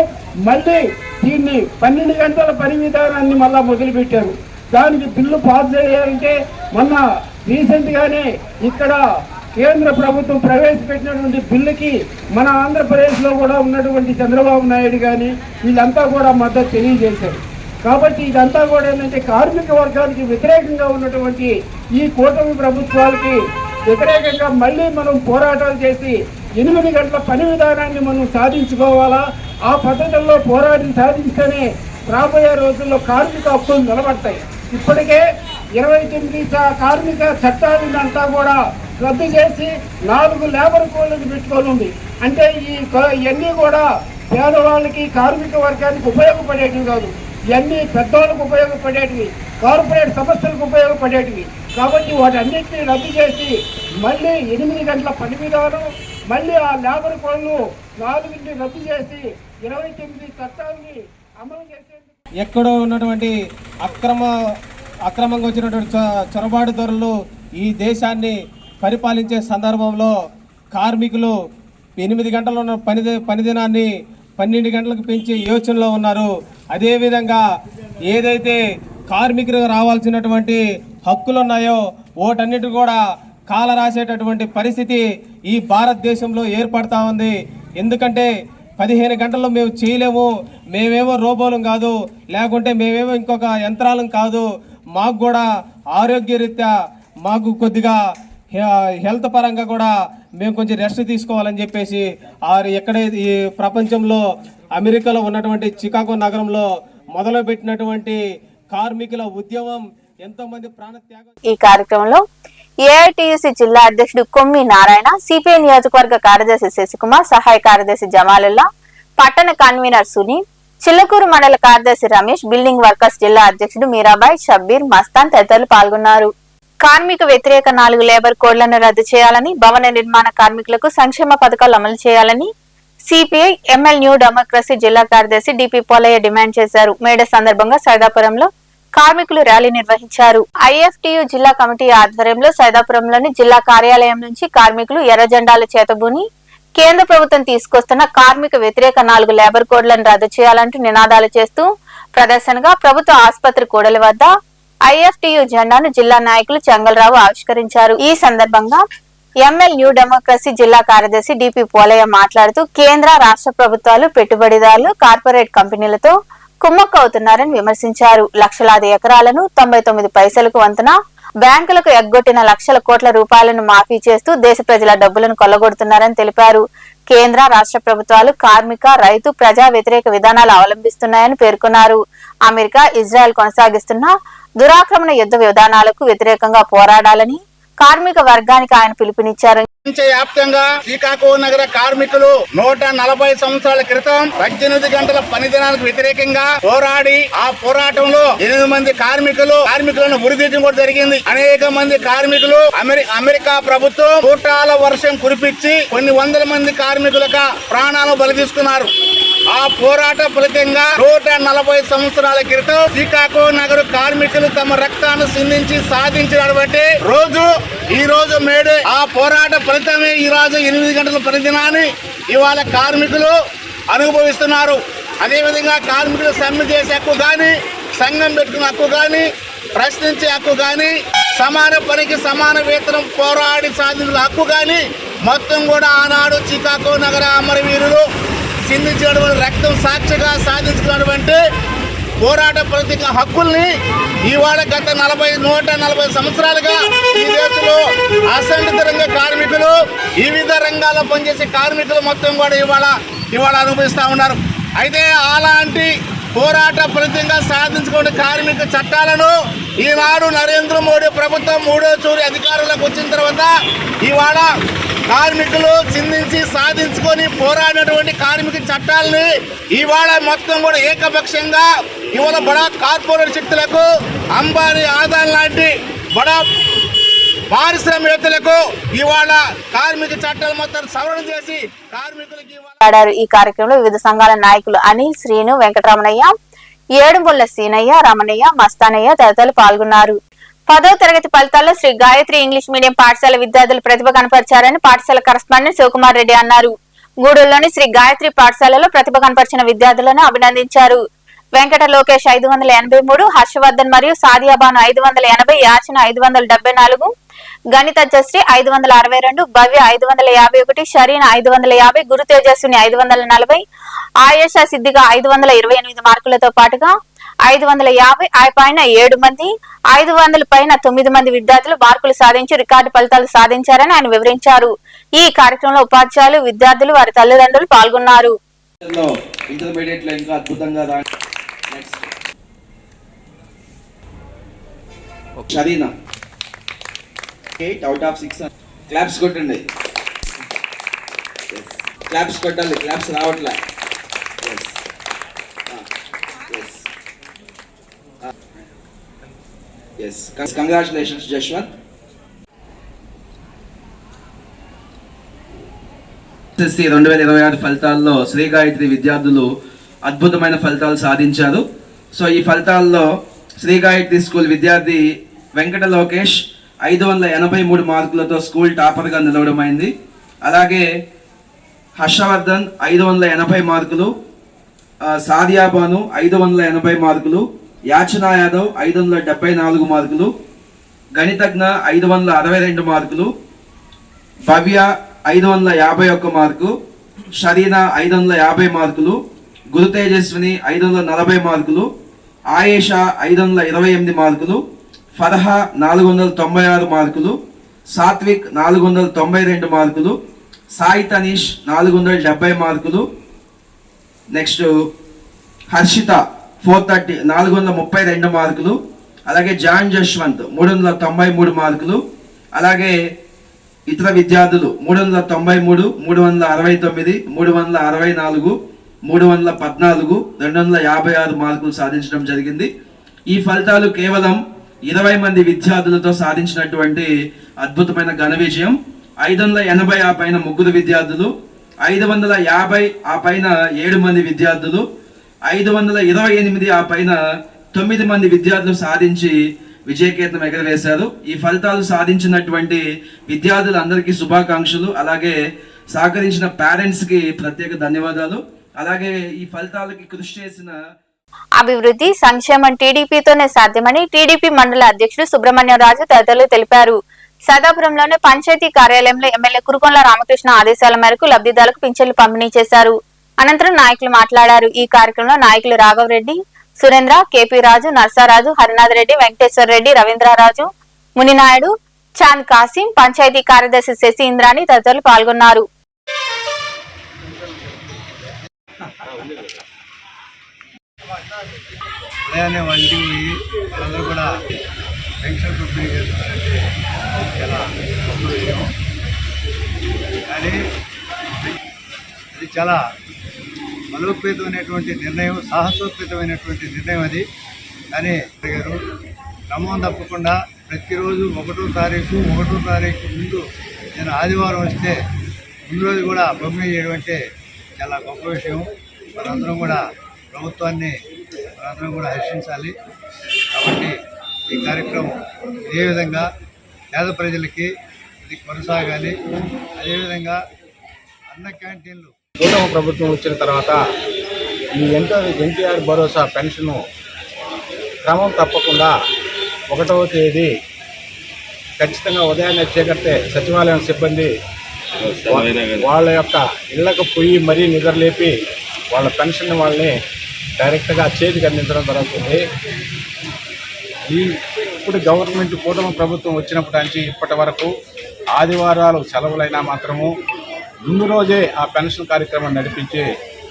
మళ్ళీ దీన్ని 12 గంటల పని విధానాన్ని మళ్ళా మొదలుపెట్టారు. దానికి బిల్లు పాస్ చేయాలంటే మొన్న రీసెంట్గానే ఇక్కడ కేంద్ర ప్రభుత్వం ప్రవేశపెట్టినటువంటి బిల్లుకి మన ఆంధ్రప్రదేశ్లో కూడా ఉన్నటువంటి చంద్రబాబు నాయుడు కానీ వీళ్ళంతా కూడా మద్దతు తెలియజేశారు. కాబట్టి ఇదంతా కూడా ఏంటంటే కార్మిక వర్గానికి వ్యతిరేకంగా ఉన్నటువంటి ఈ కూటమి ప్రభుత్వాలకి వ్యతిరేకంగా మళ్ళీ మనం పోరాటాలు చేసి 8 గంటల పని విధానాన్ని మనం సాధించుకోవాలా. ఆ పద్ధతుల్లో పోరాడి సాధిస్తేనే రాబోయే రోజుల్లో కార్మిక హక్కులు నిలబడతాయి. ఇప్పటికే 29 కార్మిక చట్టాలంతా కూడా రద్దు చేసి 4 లేబర్ కోడ్లను పెట్టుకొని ఉంది. అంటే ఇవన్నీ కూడా పేదవాళ్ళకి కార్మిక వర్గానికి ఉపయోగపడేటివి కాదు, ఇవన్నీ పెద్దవాళ్ళకు ఉపయోగపడేటివి, కార్పొరేట్ సంస్థలకు ఉపయోగపడేటివి. కాబట్టి వాటన్నిటిని రద్దు చేసి మళ్ళీ 8 గంటల పని విధానం, మళ్ళీ ఆ లేబర్ కోడ్లు 4 రద్దు చేసి 29 చట్టాలని అమలు చేసేందుకు ఎక్కడో ఉన్నటువంటి అక్రమంగా వచ్చినటువంటి చొరబాటుదారులు ఈ దేశాన్ని పరిపాలించే సందర్భంలో కార్మికులు 8 గంటలు ఉన్న పని దినాన్ని 12 గంటలకు పెంచే యోచనలో ఉన్నారు. అదేవిధంగా ఏదైతే కార్మికులకు రావాల్సినటువంటి హక్కులు ఉన్నాయో వాటన్నిటి కూడా కాల రాసేటటువంటి పరిస్థితి ఈ భారతదేశంలో ఏర్పడతా ఉంది. ఎందుకంటే 15 గంటల్లో మేము చేయలేము, మేమేమో రోబోలం కాదు, లేకుంటే మేమేమో ఇంకొక యంత్రాలం కాదు, మాకు కూడా ఆరోగ్యరీత్యా మాకు కొద్దిగా హెల్త్ పరంగా కూడా మేము కొంచెం రెస్ట్ తీసుకోవాలని చెప్పేసి ఎక్కడైతే ఈ ప్రపంచంలో అమెరికాలో ఉన్నటువంటి చికాగో నగరంలో మొదలుపెట్టినటువంటి కార్మికుల ఉద్యమం ఎంతోమంది ప్రాణత్యాగం. ఈ కార్యక్రమంలో ఏఐటియుసి జిల్లా అధ్యక్షుడు కొమ్మి నారాయణ, సిపిఐ నియోజకవర్గ కార్యదర్శి శశికుమార్, సహాయ కార్యదర్శి జమాలుల్లా, పట్టణ కన్వీనర్ సుని, చిల్లకూరు మండల కార్యదర్శి రమేష్, బిల్డింగ్ వర్కర్స్ జిల్లా అధ్యక్షుడు మీరాబాయ్, షబ్బీర్, మస్తాన్ తదితరులు పాల్గొన్నారు. కార్మిక వ్యతిరేక 4 లేబర్ కోడ్లను రద్దు చేయాలని, భవన నిర్మాణ కార్మికులకు సంక్షేమ పథకాలు అమలు చేయాలని సిపిఐ ఎంఎల్ న్యూ డెమోక్రసీ జిల్లా కార్యదర్శి డిపి పోలయ్య డిమాండ్ చేశారు. మేడే సందర్భంగా సైదాపురంలో కార్మికులు ర్యాలీ నిర్వహించారు. ఐఎఫ్టియు జిల్లా కమిటీ ఆధ్వర్యంలో సైదాపురంలోని జిల్లా కార్యాలయం నుంచి కార్మికులు ఎర్ర జెండాలు చేతబూని కేంద్ర ప్రభుత్వం తీసుకొస్తున్న కార్మిక వ్యతిరేక 4 లేబర్ కోడ్లను రద్దు చేయాలంటూ నినాదాలు చేస్తూ ప్రదర్శనగా ప్రభుత్వ ఆసుపత్రి కూడలి వద్ద ఐఎఫ్టియు జెండాను జిల్లా నాయకులు చెంగల్రావు ఆవిష్కరించారు. ఈ సందర్భంగా ఎంఎల్ న్యూ డెమోక్రసీ జిల్లా కార్యదర్శి డిపి పోలయ్య మాట్లాడుతూ కేంద్ర రాష్ట్ర ప్రభుత్వాలు పెట్టుబడిదారులు కార్పొరేట్ కంపెనీలతో కుమ్మక్కవుతున్నారని విమర్శించారు. లక్షలాది ఎకరాలను 99 పైసలకు వంతున బ్యాంకులకు ఎగ్గొట్టిన లక్షల కోట్ల రూపాయలను మాఫీ చేస్తూ దేశ ప్రజల డబ్బులను కొల్లగొడుతున్నారని తెలిపారు. కేంద్ర రాష్ట్ర ప్రభుత్వాలు కార్మిక, రైతు, ప్రజా వ్యతిరేక విధానాలు అవలంబిస్తున్నాయని పేర్కొన్నారు. అమెరికా, ఇజ్రాయెల్ కొనసాగిస్తున్న దురాక్రమణ యుద్ధ విధానాలకు వ్యతిరేకంగా పోరాడాలని కార్మిక వర్గానికి ఆయన పిలుపునిచ్చారు. వ్యాప్తంగా శ్రీకాకుళం నగర కార్మికులు 140 సంవత్సరాల క్రితం 18 గంటల పని దినాలకు వ్యతిరేకంగా పోరాడి ఆ పోరాటంలో 8 మంది కార్మికులను ఉరిదీయడం కూడా జరిగింది. అనేక మంది కార్మికులు అమెరికా ప్రభుత్వం కూటాల వర్షం కురిపించి కొన్ని వందల మంది కార్మికులకు ప్రాణాలు బలి తీసుకున్నారు. ఆ పోరాట ఫలితంగా 140 సంవత్సరాల క్రితం శ్రీకాకుళం నగర కార్మికులు తమ రక్తాన్ని సిందించి సాధించినటువంటి రోజు ఈ రోజు మేడే. ఆ పోరాట ఫలితమే ఈ రోజు 8 గంటల పనిదినాన్ని ఇవాళ కార్మికులు అనుభవిస్తున్నారు. అదేవిధంగా కార్మికులు సమ్మె చేసే హక్కు కానీ, సంఘం పెట్టుకునే హక్కు కానీ, ప్రశ్నించే హక్కు కానీ, సమాన పనికి సమాన వేతనం పోరాడి సాధించిన హక్కు కానీ మొత్తం కూడా ఆనాడు శ్రీకాకుళం నగర అమరవీరులు చిందించినటువంటి రక్తం సాక్షిగా సాధించుకున్నటువంటి పోరాట ప్రతిక హక్కుల్ని ఇవాళ గత 140 సంవత్సరాలుగా ఈ దేశంలో అసంఘటిత రంగ కార్మికులు, వివిధ రంగాల్లో పనిచేసే కార్మికులు మొత్తం కూడా ఇవాళ అనుభవిస్తూ ఉన్నారు. అయితే అలాంటి పోరాట ఫలితంగా సాధించుకునే కార్మిక చట్టాలను ఈనాడు నరేంద్ర మోడీ ప్రభుత్వం 3వ తూరి అధికారంలోకి వచ్చిన తర్వాత ఇవాళ కార్మికులు చిందించి సాధించుకొని పోరాడినటువంటి కార్మిక చట్టాలని ఇవాళ మొత్తం కూడా ఏకపక్షంగా ఇవాళ బడా కార్పొరేట్ శక్తులకు, అంబానీ, ఆదాన్ లాంటి బడా పారిశ్రామికవేత్తలకు ఇవాళ కార్మిక చట్టాలు మొత్తం సవరణ చేసి కార్మికులకి ఈ కార్యక్రమంలో వివిధ సంఘాల నాయకులు అనిల్, శ్రీను, వెంకటరమణయ్య, ఏడుముళ్ల సీనయ్య, రమణయ్య, మస్తానయ్య తదితరులు పాల్గొన్నారు. 10వ తరగతి ఫలితాల్లో శ్రీ గాయత్రి ఇంగ్లీష్ మీడియం పాఠశాల విద్యార్థులు ప్రతిభ కనపరిచారని పాఠశాల కరస్పాండెంట్ శివకుమార్ రెడ్డి అన్నారు. గూడూరులోని శ్రీ గాయత్రి పాఠశాలలో ప్రతిభ కనపరిచిన విద్యార్థులను అభినందించారు. వెంకట లోకేష్ 583, హర్షవర్ధన్ మరియు సాదియాబాను 580, యాచన 574, గణిత జశ్రీ 562, భవ్య 551, షరీన్ 550, గురు తేజస్విని 540, ఆయేషా సిద్దిగా 528 మార్కులతో పాటుగా 550 పైన 7 మంది, 500 పైన 9 మంది విద్యార్థులు మార్కులు సాధించి రికార్డు ఫలితాలు సాధించారని ఆయన వివరించారు. ఈ కార్యక్రమంలో ఉపాధ్యాయులు, విద్యార్థులు, వారి తల్లిదండ్రులు పాల్గొన్నారు. ఇంటర్మీడియట్ లో ఇంకా అద్భుతంగా చదివిన 8 out of 6 క్లాప్స్ కొట్టండి. క్లాప్స్ కొట్టాలి, క్లాప్స్ రావట్లే. కంగ్రాచులేషన్స్ జశ్వంత్. ఎస్ఎస్సి 2026 ఫలితాల్లో శ్రీ గాయత్రి విద్యార్థులు అద్భుతమైన ఫలితాలు సాధించారు. సో ఈ ఫలితాల్లో శ్రీ గాయత్రి స్కూల్ విద్యార్థి వెంకట లోకేష్ 583 మార్కులతో స్కూల్ టాపర్గా నిలవడమైంది. అలాగే హర్షవర్ధన్ 580 మార్కులు, సాదియా బాను 580 మార్కులు, యాచనా యాదవ్ 574 మార్కులు, గణితజ్ఞ 562 మార్కులు, భవ్య 551 మార్కు, షరీనా 550 మార్కులు, గురు తేజస్విని 540 మార్కులు, ఆయేషా 528 మార్కులు, ఫర్హా 496 మార్కులు, సాత్విక్ 492 మార్కులు, సాయి తనీష్ 470 మార్కులు, నెక్స్ట్ హర్షిత 432 మార్కులు, అలాగే జాన్ జశ్వంత్ 393 మార్కులు, అలాగే ఇతర విద్యార్థులు 393, 369, 364, 314, 256 మార్కులు సాధించడం జరిగింది. ఈ ఫలితాలు కేవలం 20 మంది విద్యార్థులతో సాధించినటువంటి అద్భుతమైన ఘన విజయం. 580 ఆ పైన 3 విద్యార్థులు, 550 ఆ పైన 7 మంది విద్యార్థులు, 528 ఆ పైన 9 మంది విద్యార్థులు సాధించి విజయకేతనం ఎగరవేశారు. ఈ ఫలితాలు సాధించినటువంటి విద్యార్థులందరికీ శుభాకాంక్షలు. అలాగే సహకరించిన పేరెంట్స్ కి ప్రత్యేక ధన్యవాదాలు. అలాగే ఈ ఫలితాలకి కృషి చేసిన అభివృద్ధి సంక్షేమం టీడీపీతోనే సాధ్యమని టీడీపీ మండల అధ్యక్షుడు సుబ్రహ్మణ్యరాజు తదితరులు తెలిపారు. సదాపురంలోని పంచాయతీ కార్యాలయంలో ఎమ్మెల్యే కురుకొండ రామకృష్ణ ఆదేశాల మేరకు లబ్ధిదారులకు పింఛన్లు పంపిణీ చేశారు. అనంతరం నాయకులు మాట్లాడారు. ఈ కార్యక్రమంలో నాయకులు రాఘవరెడ్డి, సురేంద్ర, కేపీ రాజు, నర్సారాజు, హరినాథ్ రెడ్డి, వెంకటేశ్వర రెడ్డి, రవీంద్రరాజు, మునినాయుడు, చాంద్ కాసిం, పంచాయతీ కార్యదర్శి శశి ఇంద్రాణి తదితరులు పాల్గొన్నారు. ఉదయాన్నే వంటి వాళ్ళందరూ కూడా పెన్షన్ పంపిణీ చేస్తున్నారంటే చాలా గొప్ప విషయం. కానీ అది చాలా బలోపేతమైనటువంటి నిర్ణయం, సాహసోపేతమైనటువంటి నిర్ణయం అది. కానీ గారు క్రమం తప్పకుండా ప్రతిరోజు 1వ తారీఖు ముందు నేను ఆదివారం వస్తే ముందు రోజు కూడా పంపిణీ చేయడం అంటే చాలా గొప్ప విషయం. మనందరం కూడా ప్రభుత్వాన్ని మనందరం కూడా హర్షించాలి. కాబట్టి ఈ కార్యక్రమం ఇదే విధంగా పేద ప్రజలకి ఇది కొనసాగాలి. అదేవిధంగా అన్న క్యాంటీన్లు కూటమి ప్రభుత్వం వచ్చిన తర్వాత ఈ ఎన్టీఆర్ భరోసా పెన్షను క్రమం తప్పకుండా 1వ తేదీ ఖచ్చితంగా ఉదయాన్నే చేకడితే సచివాలయం సిబ్బంది వాళ్ళ యొక్క ఇళ్లకు పోయి మరీ నిద్రలేపి వాళ్ళ పెన్షన్ వాళ్ళని డైరెక్ట్గా చేతికి అందించడం జరుగుతుంది. ఇప్పుడు గవర్నమెంట్ కూటమి ప్రభుత్వం వచ్చినప్పటి నుంచి ఇప్పటి వరకు ఆదివారాలు సెలవులైనా మాత్రము ముందు రోజే ఆ పెన్షన్ కార్యక్రమం నడిపించి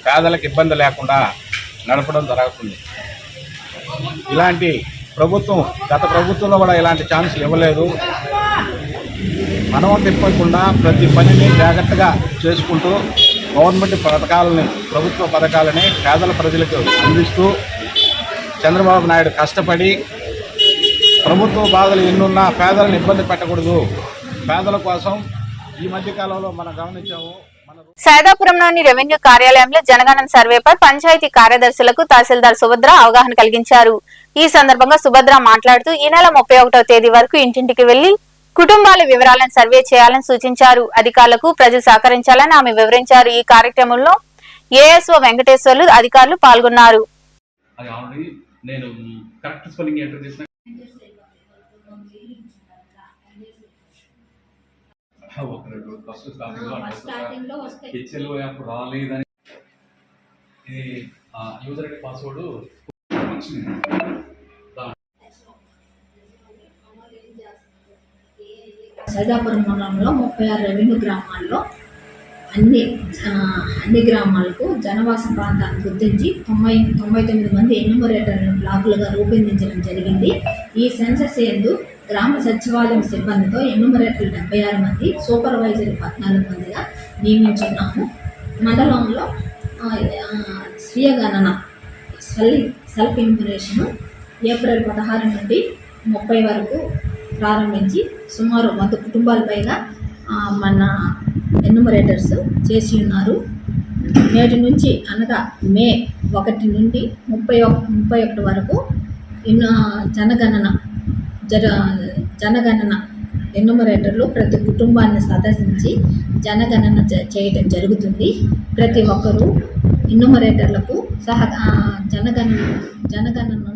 పేదలకు ఇబ్బంది లేకుండా నడపడం జరుగుతుంది. ఇలాంటి ప్రభుత్వం గత ప్రభుత్వంలో కూడా ఇలాంటి ఛాన్సులు ఇవ్వలేదు. మనం తిప్పకుండా ప్రతి పనిని జాగ్రత్తగా చేసుకుంటూ గవర్నమెంట్ పథకాలని, ప్రభుత్వ పథకాలని పేదల ప్రజలకు అందిస్తూ చంద్రబాబు నాయుడు కష్టపడి ప్రభుత్వ బాధలు ఎన్నున్నా పేదలను ఇబ్బంది పెట్టకూడదు. పేదల కోసం ఈ మధ్య కాలంలో మనం గమనించాము. సైదాపురంలోని రెవెన్యూ కార్యాలయంలో జనగణన సర్వేపై పంచాయతీ కార్యదర్శులకు తహసీల్దార్ సుభద్ర అవగాహన కలిగించారు. ఈ సందర్భంగా సుభద్ర మాట్లాడుతూ ఈ నెల 31వ తేదీ వరకు ఇంటింటికి వెళ్లి కుటుంబాల వివరాలను సర్వే చేయాలని సూచించారు. అధికారులకు ప్రజలు సహకరించాలని ఆమె వివరించారు. ఈ కార్యక్రమంలో ఏఎస్ఓ వెంకటేశ్వర్లు, అధికారులు పాల్గొన్నారు. హెచ్ఎల్ఓ యాప్ రాలేదని యూజర్ ఐడి పాస్వర్డ్ సైదాపురం మండలంలో 36 రెవెన్యూ గ్రామాల్లో అన్ని గ్రామాలకు జనవాస ప్రాంతాన్ని గుర్తించి 99 మంది ఎన్యూమరేటర్ బ్లాకులుగా రూపొందించడం జరిగింది. ఈ సెన్సస్ యందు గ్రామ సచివాలయం సిబ్బందితో ఎన్యూమరేటర్లు 76 మంది, సూపర్వైజర్ 14 మందిగా నియమించున్నాము. మండలంలో స్వీయ గణన సెల్ఫ్ ఇన్ఫర్మేషన్ ఏప్రిల్ 16 నుండి 30 వరకు ప్రారంభించి సుమారు 100 కుటుంబాల పైగా మన ఎన్యూమరేటర్స్ చేసి ఉన్నారు. నేటి నుంచి అనగా మే 1 నుండి 31 వరకు జనగణన ఎన్యూమరేటర్లు ప్రతి కుటుంబాన్ని సందర్శించి జనగణన చేయటం జరుగుతుంది. ప్రతి ఒక్కరూ ఎన్యూమరేటర్లకు జనగణనను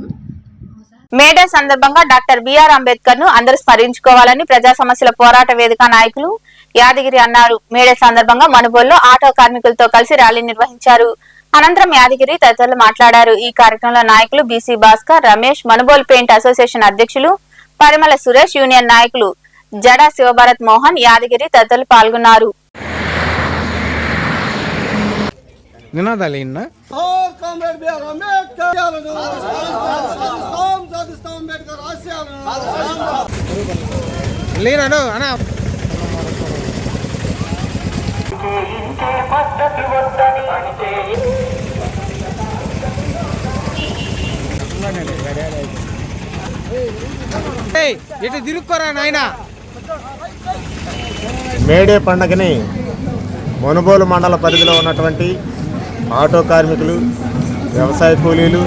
మేడే సందర్భంగా డాక్టర్ బిఆర్ అంబేద్కర్ ను అందరూ స్మరించుకోవాలని ప్రజా సమస్యల పోరాట వేదిక నాయకులు యాదగిరి అన్నారు. మేడే సందర్భంగా మనుబోలులో ఆటో కార్మికులతో కలిసి ర్యాలీ నిర్వహించారు. అనంతరం యాదగిరి తదితరులు మాట్లాడారు. ఈ కార్యక్రమంలో నాయకులు BC Bhaskar, Ramesh, Manubolu paint association అధ్యక్షులు పరిమళ సురేష్, యూనియన్ నాయకులు జడా శివభరత్ మోహన్, యాదగిరి తదితరులు పాల్గొన్నారు. ఇటు తిరుక్కోరా నాయనా. మేడే పండగని మనుబోలు మండల పరిధిలో ఉన్నటువంటి ఆటో కార్మికులు, వ్యవసాయ కూలీలు,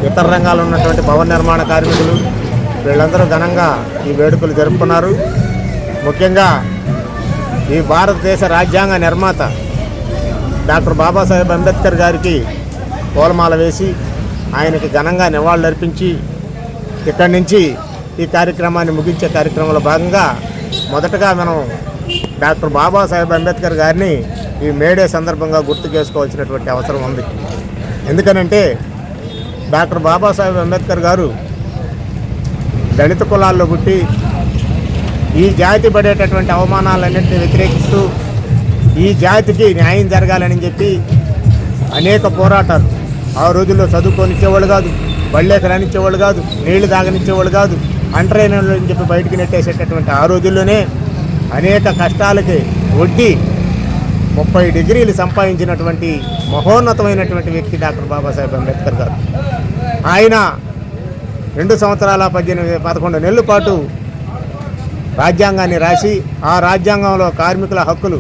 ఇతర రంగాల్లో ఉన్నటువంటి భవన నిర్మాణ కార్మికులు వీళ్ళందరూ ఘనంగా ఈ వేడుకలు జరుపుకున్నారు. ముఖ్యంగా ఈ భారతదేశ రాజ్యాంగ నిర్మాత డాక్టర్ బాబాసాహెబ్ అంబేద్కర్ గారికి పూలమాల వేసి ఆయనకి ఘనంగా నివాళులర్పించి ఇక్కడి నుంచి ఈ కార్యక్రమాన్ని ముగించే కార్యక్రమంలో భాగంగా మొదటగా మనం డాక్టర్ బాబాసాహెబ్ అంబేద్కర్ గారిని ఈ మేడే సందర్భంగా గుర్తు చేసుకోవాల్సినటువంటి అవసరం ఉంది. ఎందుకనంటే డాక్టర్ బాబాసాహెబ్ అంబేద్కర్ గారు దళిత కులాల్లో పుట్టి ఈ జాతి పడేటటువంటి అవమానాలన్నింటినీ వ్యతిరేకిస్తూ ఈ జాతికి న్యాయం జరగాలని చెప్పి అనేక పోరాటాలు, ఆ రోజుల్లో చదువుకోనిచ్చేవాళ్ళు కాదు, బళ్ళేక రానిచ్చేవాళ్ళు కాదు, నీళ్లు తాగనిచ్చేవాళ్ళు కాదు, అంటరైనలు అని చెప్పి బయటికి నెట్టేసేటటువంటి ఆ రోజుల్లోనే అనేక కష్టాలకి ఒడ్డి 30 డిగ్రీలు సంపాదించినటువంటి మహోన్నతమైనటువంటి వ్యక్తి డాక్టర్ బాబాసాహెబ్ అంబేద్కర్ గారు. ఆయన 2 సంవత్సరాల 11 నెలల పాటు రాజ్యాంగాన్ని రాసి ఆ రాజ్యాంగంలో కార్మికుల హక్కులు,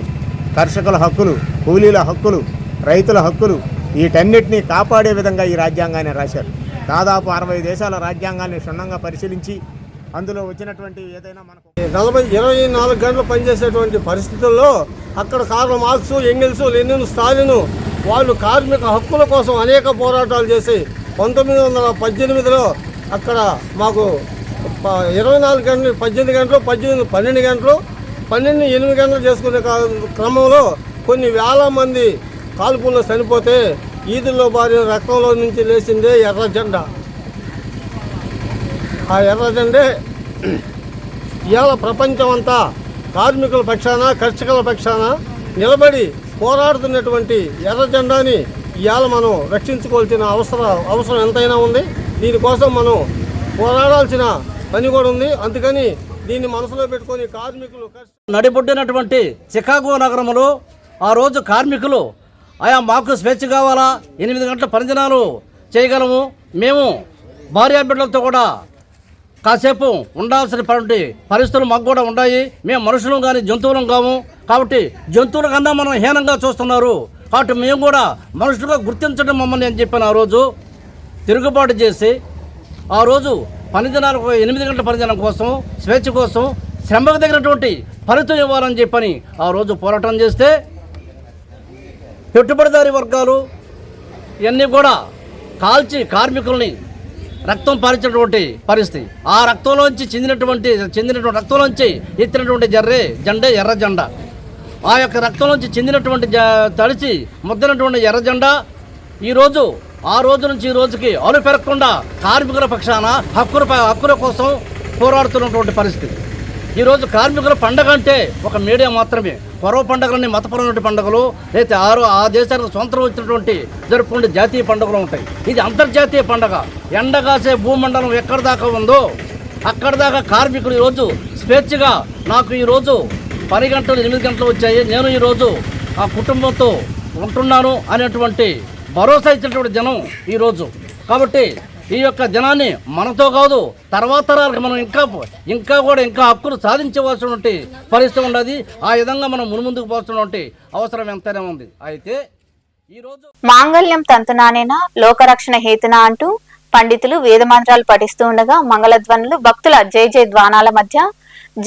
కర్షకుల హక్కులు, కూలీల హక్కులు, రైతుల హక్కులు వీటన్నిటినీ కాపాడే విధంగా ఈ రాజ్యాంగాన్ని రాశారు. దాదాపు 60 దేశాల రాజ్యాంగాన్ని క్షుణ్ణంగా పరిశీలించి అందులో వచ్చినటువంటి ఏదైనా మనకు 24 గంటలు పనిచేసేటువంటి పరిస్థితుల్లో అక్కడ Karl Marx, Engels, Lenin, Stalin వాళ్ళు కార్మిక హక్కుల కోసం అనేక పోరాటాలు చేసి 1918లో అక్కడ మాకు 24 గంటలు, 18 గంటలు, 12 గంటలు, 8 గంటలు చేసుకునే క్రమంలో కొన్ని వేల మంది కాల్పుల్లో చనిపోతే ఈదుల్లో బారిన రక్తంలో నుంచి లేచిందే ఎర్ర జెండా. ఆ ఎర్ర జెండే ఇవాళ ప్రపంచం అంతా కార్మికుల పక్షాన, కర్షకుల పక్షాన నిలబడి పోరాడుతున్నటువంటి ఎర్ర జెండాని ఇవాళ మనం రక్షించుకోవాల్సిన అవసరం ఎంతైనా ఉంది. దీనికోసం మనం పోరాడాల్సిన పని కూడా ఉంది. అందుకని దీన్ని మనసులో పెట్టుకొని కార్మికులు నడిబొడ్డినటువంటి చికాగో నగరంలో ఆ రోజు కార్మికులు మాకు స్వేచ్ఛ కావాలా, 8 గంటల పనిదినాలు చేయగలము, మేము భార్యాబిడ్డలతో కూడా కాసేపు ఉండాల్సిన పరిస్థితులు మాకు కూడా ఉన్నాయి, మేము మనుషులం కానీ జంతువులం కాము, కాబట్టి జంతువుల కన్నా మనం హీనంగా చూస్తున్నారు, కాబట్టి మేము కూడా మనుషులుగా గుర్తించడం మమ్మల్ని అని చెప్పిన ఆ రోజు తిరుగుబాటు చేసి ఆ రోజు పనిదినాలకు 8 గంటల పనిదినం కోసం, స్వేచ్ఛ కోసం, శ్రమకు తగినటువంటి ఫలితం ఇవ్వాలని చెప్పని ఆ రోజు పోరాటం చేస్తే పెట్టుబడిదారీ వర్గాలు ఇవన్నీ కూడా కాల్చి కార్మికుల్ని రక్తం పారించినటువంటి పరిస్థితి. ఆ రక్తంలోంచి చెందినటువంటి రక్తంలోంచి ఎత్తినటువంటి జెండే ఎర్ర జెండా. ఆ యొక్క రక్తంలోంచి చెందినటువంటి తడిచి ముద్దనటువంటి ఎర్ర జెండా ఈరోజు ఆ రోజు నుంచి ఈ రోజుకి అలు పెరగకుండా కార్మికుల పక్షాన హక్కుల కోసం పోరాడుతున్నటువంటి పరిస్థితి. ఈరోజు కార్మికుల పండగ అంటే ఒక మీడియా మాత్రమే. పొరవ పండుగలన్నీ మతపరమైన పండుగలు, అయితే ఆ దేశానికి స్వంతం వచ్చినటువంటి జరుపుకునే జాతీయ పండుగలు ఉంటాయి. ఇది అంతర్జాతీయ పండుగ. ఎండగాసే భూమండలం ఎక్కడి దాకా ఉందో అక్కడి దాకా కార్మికులు ఈరోజు స్వేచ్ఛగా నాకు ఈరోజు 10 గంటలు 8 గంటలు వచ్చాయి, నేను ఈరోజు ఆ కుటుంబంతో ఉంటున్నాను అనేటువంటి భరోసా ఇచ్చినటువంటి దినం ఈరోజు. కాబట్టి ఈ యొక్క దినాన్ని మనతో కాదు తర్వాత తరాలకు మనం ఇంకా హక్కులు సాధించవలసినటువంటి పరిస్థితి ఉన్నది. ఆ విధంగా మనం మున్ముందుకు పోతున్నటువంటి అవసరం ఎంతైనా ఉంది. అయితే ఈరోజు మాంగళ్యం తంతునానేనా లోకరక్షణ హేతునా అంటూ పండితులు వేదమంత్రాలు పఠిస్తూ ఉండగా మంగళధ్వనులు భక్తుల జయ జయ ధ్వానాల మధ్య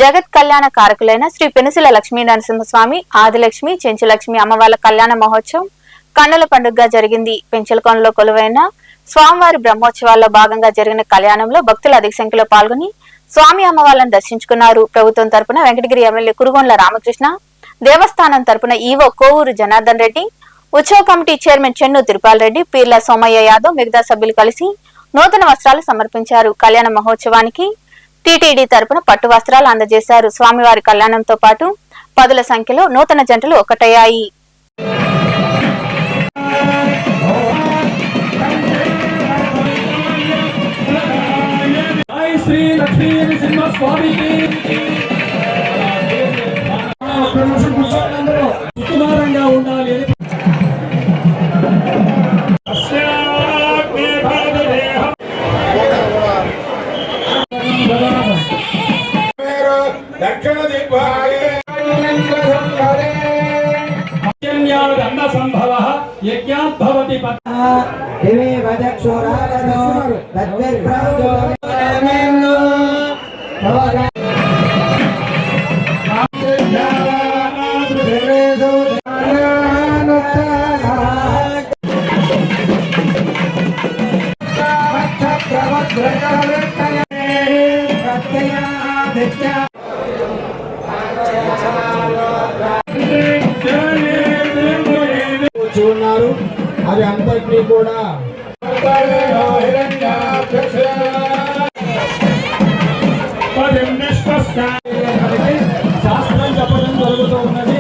జగత్ కళ్యాణ కారకులైన శ్రీ పెనుసిల లక్ష్మీ నరసింహస్వామి, ఆదిలక్ష్మి, చెంచులక్ష్మి అమ్మవార్ల కళ్యాణ మహోత్సవం కన్నుల పండుగగా జరిగింది. పెంచలకోనలో కొలువైన స్వామివారి బ్రహ్మోత్సవాల్లో భాగంగా జరిగిన కళ్యాణంలో భక్తులు అధిక సంఖ్యలో పాల్గొని స్వామి అమ్మవార్లను దర్శించుకున్నారు. ప్రభుత్వం తరపున వెంకటగిరి ఎమ్మెల్యే కురుగొండ్ల రామకృష్ణ, దేవస్థానం తరపున ఈవో కోవూరు జనార్దన్ రెడ్డి, ఉత్సవ కమిటీ చైర్మన్ చెన్ను తిరుపాల్ రెడ్డి, పీర్ల సోమయ్య యాదవ్ మిగతా సభ్యులు కలిసి నూతన వస్త్రాలు సమర్పించారు. కళ్యాణ మహోత్సవానికి టీటీడీ తరపున పట్టు వస్త్రాలు అందజేశారు. స్వామివారి కళ్యాణంతో పాటు పదుల సంఖ్యలో నూతన జంటలు ఒకటయ్యాయి. శ్రీ లక్ష్మీ నరసింహస్వామికి సుకుమారంగా ఉండాలి. దక్షిణ అన్న సంభవ యజ్ఞాద్భవతి ఉన్నారు. అది అంతటినీ కూడా శాస్త్రం చెప్పడం జరుగుతూ ఉన్నది.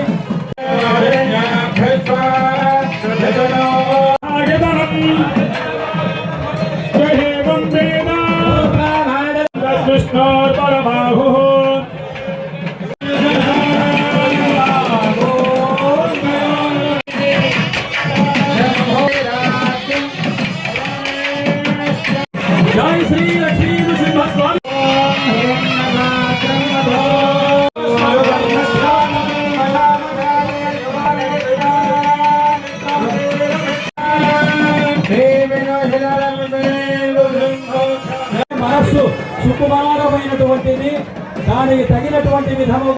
జై శ్రీ లక్ష్మీ నరసింహస్వామి. మనస్సు సుకుమారమైనటువంటిది, దానికి తగినటువంటి విధము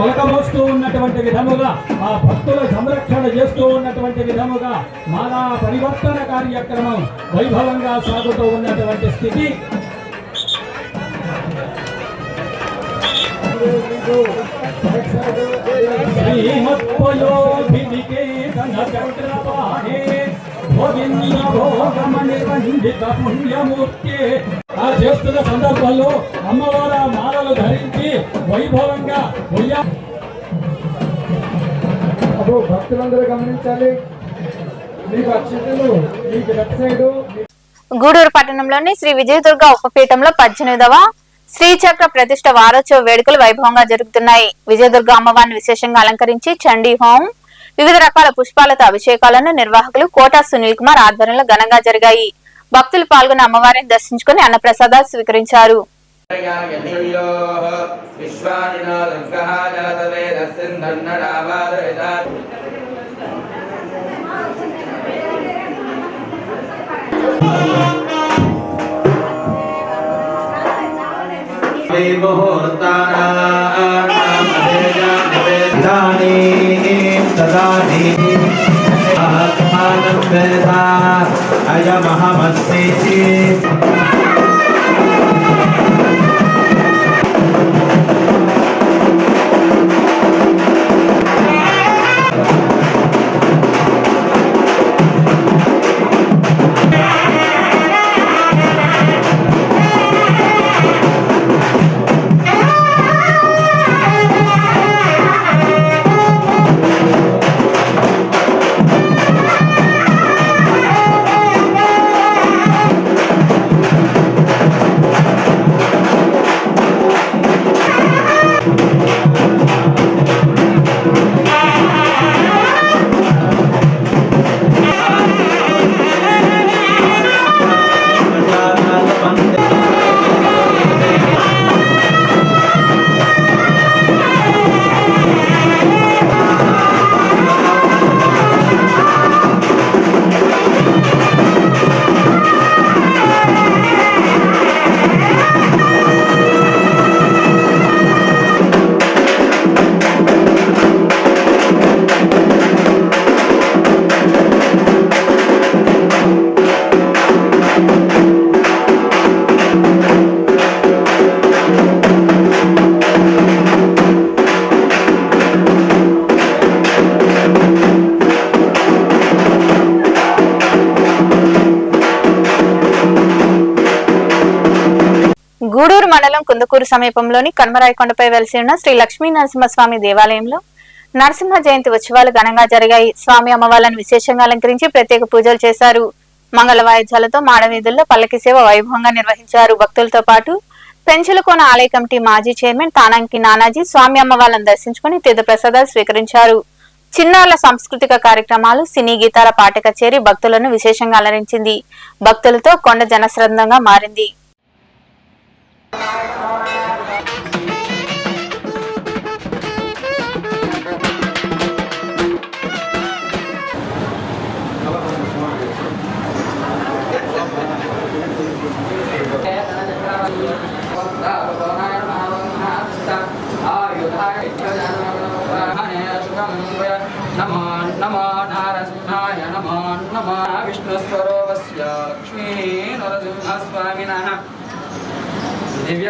ఒలకబోస్తూ ఉన్నటువంటి విధముగా, ఆ భక్తుల సంరక్షణ చేస్తూ ఉన్నటువంటి విధముగా మాలా పరివర్తన కార్యక్రమం వైభవంగా సాగుతూ ఉన్నటువంటి స్థితి. చేస్తున్న సందర్భంలో అమ్మవారి మాలలు ధరించి వైభవంగా భక్తులందరూ గమనించాలి. మీకు అక్షతలు మీకు వెబ్సైట్. గూడూరు పట్టణంలోని శ్రీ విజయదుర్గ ఉపపీఠంలో 18వ శ్రీచక్ర ప్రతిష్ఠ వారోత్సవ వేడుకలు వైభవంగా జరుగుతున్నాయి. విజయదుర్గ అమ్మవారిని విశేషంగా అలంకరించి చండీ హోమం, వివిధ రకాల పుష్పాలతో అభిషేకాలను నిర్వాహకులు కోటా సునీల్ కుమార్ ఆధ్వర్యంలో ఘనంగా జరిగాయి. భక్తులు పాల్గొని అమ్మవారిని దర్శించుకుని అన్నప్రసాదాలు స్వీకరించారు. ముహూర్తానాం గూడూరు మండలం కుందకూరు సమీపంలోని కన్మరాయకొండపై వెలిసి ఉన్న శ్రీ లక్ష్మీ నరసింహస్వామి దేవాలయంలో నరసింహ జయంతి ఉత్సవాలు ఘనంగా జరిగాయి. స్వామి అమ్మవార్లను విశేషంగా అలంకరించి ప్రత్యేక పూజలు చేశారు. మంగళ వాయిద్యాలతో మాడవీధుల్లో పల్లకి సేవ వైభవంగా నిర్వహించారు. భక్తులతో పాటు పెంచులకోన ఆలయ కమిటీ మాజీ చైర్మన్ తానంకి నానాజీ స్వామి అమ్మవార్లను దర్శించుకుని తీర్థ ప్రసాదాలు స్వీకరించారు. చిన్నారుల సాంస్కృతిక కార్యక్రమాలు, సినీ గీతాల పాట కచేరీ భక్తులను విశేషంగా అలరించింది. భక్తులతో కొండ జనశ్రద్ధంగా మారింది. नमो नमो नारसिंहाय नमो नमो विष्णुस्वरूपस्य लक्ष्मी नरसिंहस्वामिनः दिव्य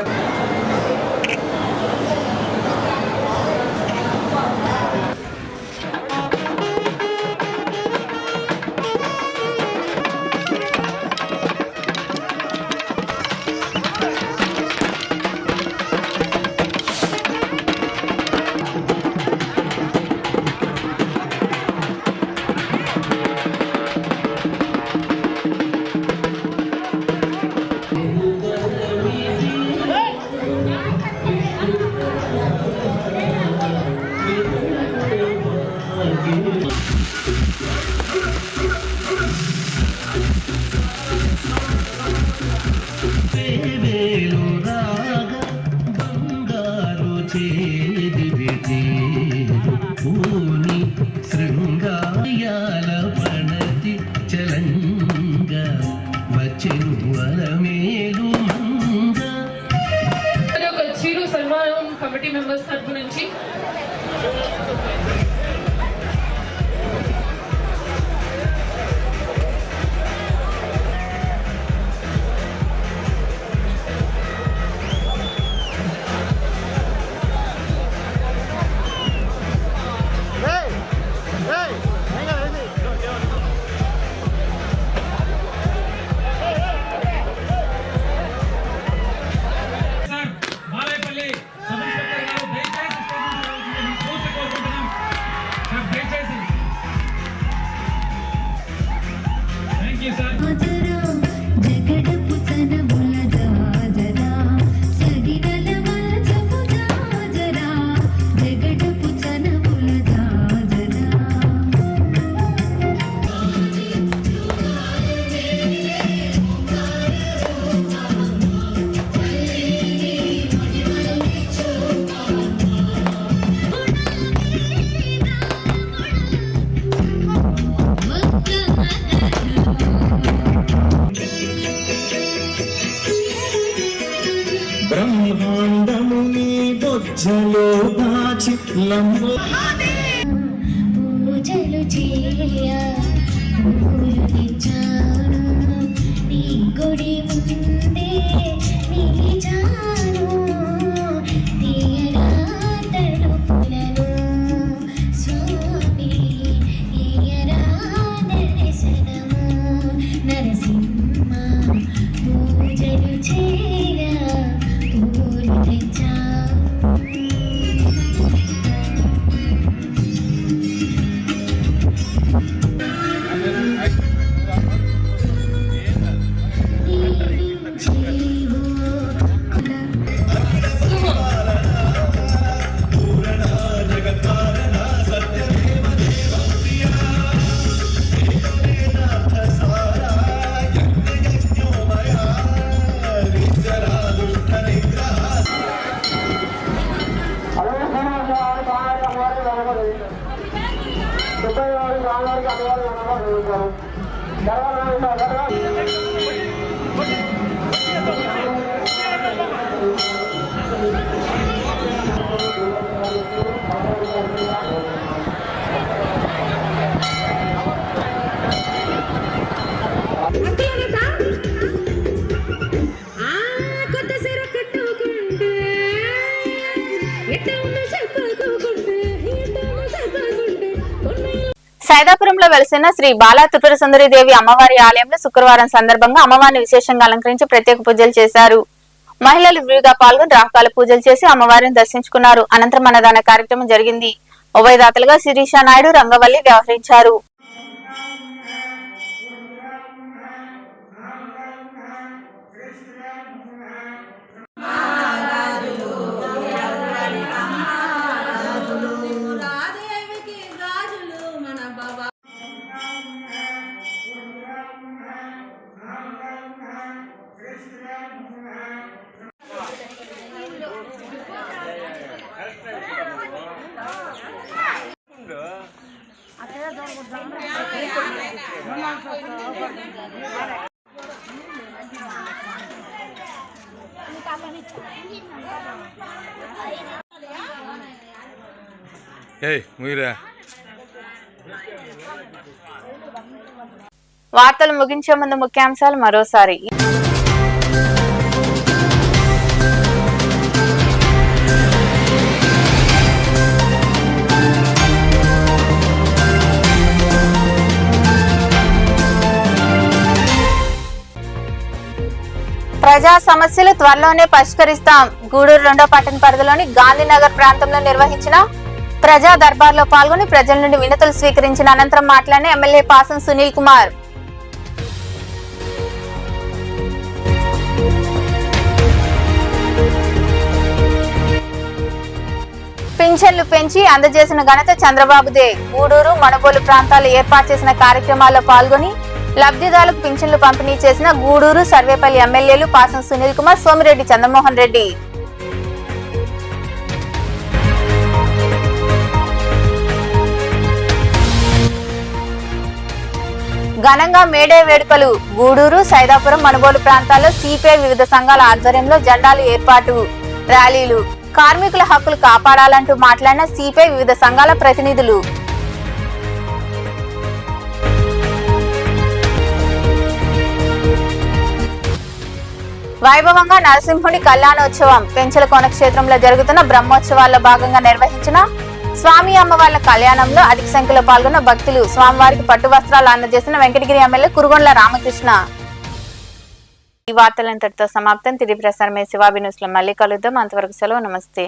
చిరు సన్మానం కమిటీ మెంబర్స్ తరపు నుంచి బ్రహ్మాండముని బొజ్జలో దాచి పూజలు చేయ పూలు తెచ్చాను గుడి ముందే నిలిచాను తీయరా తలుపులను స్వామి తీయరా దర్శనము నరసింహ పూజలు చేయ పూలు తెచ్చావు సైదాపురంలో వెలిసిన శ్రీ బాలా త్రిపుర సుందరి దేవి అమ్మవారి ఆలయంలో శుక్రవారం సందర్భంగా అమ్మవారిని విశేషంగా అలంకరించి ప్రత్యేక పూజలు చేశారు. మహిళలు విరిగా పాల్గొని రాకాల పూజలు చేసి అమ్మవారిని దర్శించుకున్నారు. అనంతరం అన్నదాన కార్యక్రమం జరిగింది. ఉభయదాతలుగా శిరీష నాయుడు, రంగవల్లి వ్యవహరించారు. వార్తలు ముగించే ముందు ముఖ్యాంశాలు మరోసారి. ప్రజా సమస్యలు త్వరలోనే పరిష్కరిస్తాం. గూడూరు 2వ పట్టణ పరిధిలోని గాంధీనగర్ ప్రాంతంలో నిర్వహించిన ప్రజా దర్బార్లో పాల్గొని ప్రజల నుండి వినతులు స్వీకరించిన అనంతరం మాట్లాడిన ఎమ్మెల్యే పాసం సునీల్ కుమార్. పింఛన్లు పెంచి అందజేసిన ఘనత చంద్రబాబుదే. గూడూరు, మణబోలు ప్రాంతాల్లో ఏర్పాటు చేసిన కార్యక్రమాల్లో పాల్గొని లబ్ధిదారులకు పింఛన్లు పంపిణీ చేసిన గూడూరు, సర్వేపల్లి ఎమ్మెల్యేలు పాసం సునీల్ కుమార్, సోమిరెడ్డి చంద్రమోహన్ రెడ్డి. ఘనంగా మేడే వేడుకలు. గూడూరు, సైదాపురం, మణబోలు ప్రాంతాల్లో సిపిఐ వివిధ సంఘాల ఆధ్వర్యంలో జెండాలు ఏర్పాటు, ర్యాలీలు. కార్మికుల హక్కులు కాపాడాలంటూ మాట్లాడిన సిపిఐ వివిధ సంఘాల ప్రతినిధులు. వైభవంగా నరసింహుడి కళ్యాణోత్సవం. పెంచలకోన క్షేత్రంలో జరుగుతున్న బ్రహ్మోత్సవాల్లో భాగంగా నిర్వహించిన స్వామి అమ్మవార్ల కళ్యాణంలో అధిక సంఖ్యలో పాల్గొన్న భక్తులు. స్వామివారికి పట్టు వస్త్రాలు అందజేసిన వెంకటగిరి ఎమ్మెల్యే కురుగొండ్ల రామకృష్ణ. ఈ వార్తలు ఇంతటితో సమాప్తం. తిరిగి ప్రసారమే శివాబి న్యూస్ లో మళ్ళీ కలుద్దాం. అంతవరకు సెలవు. నమస్తే.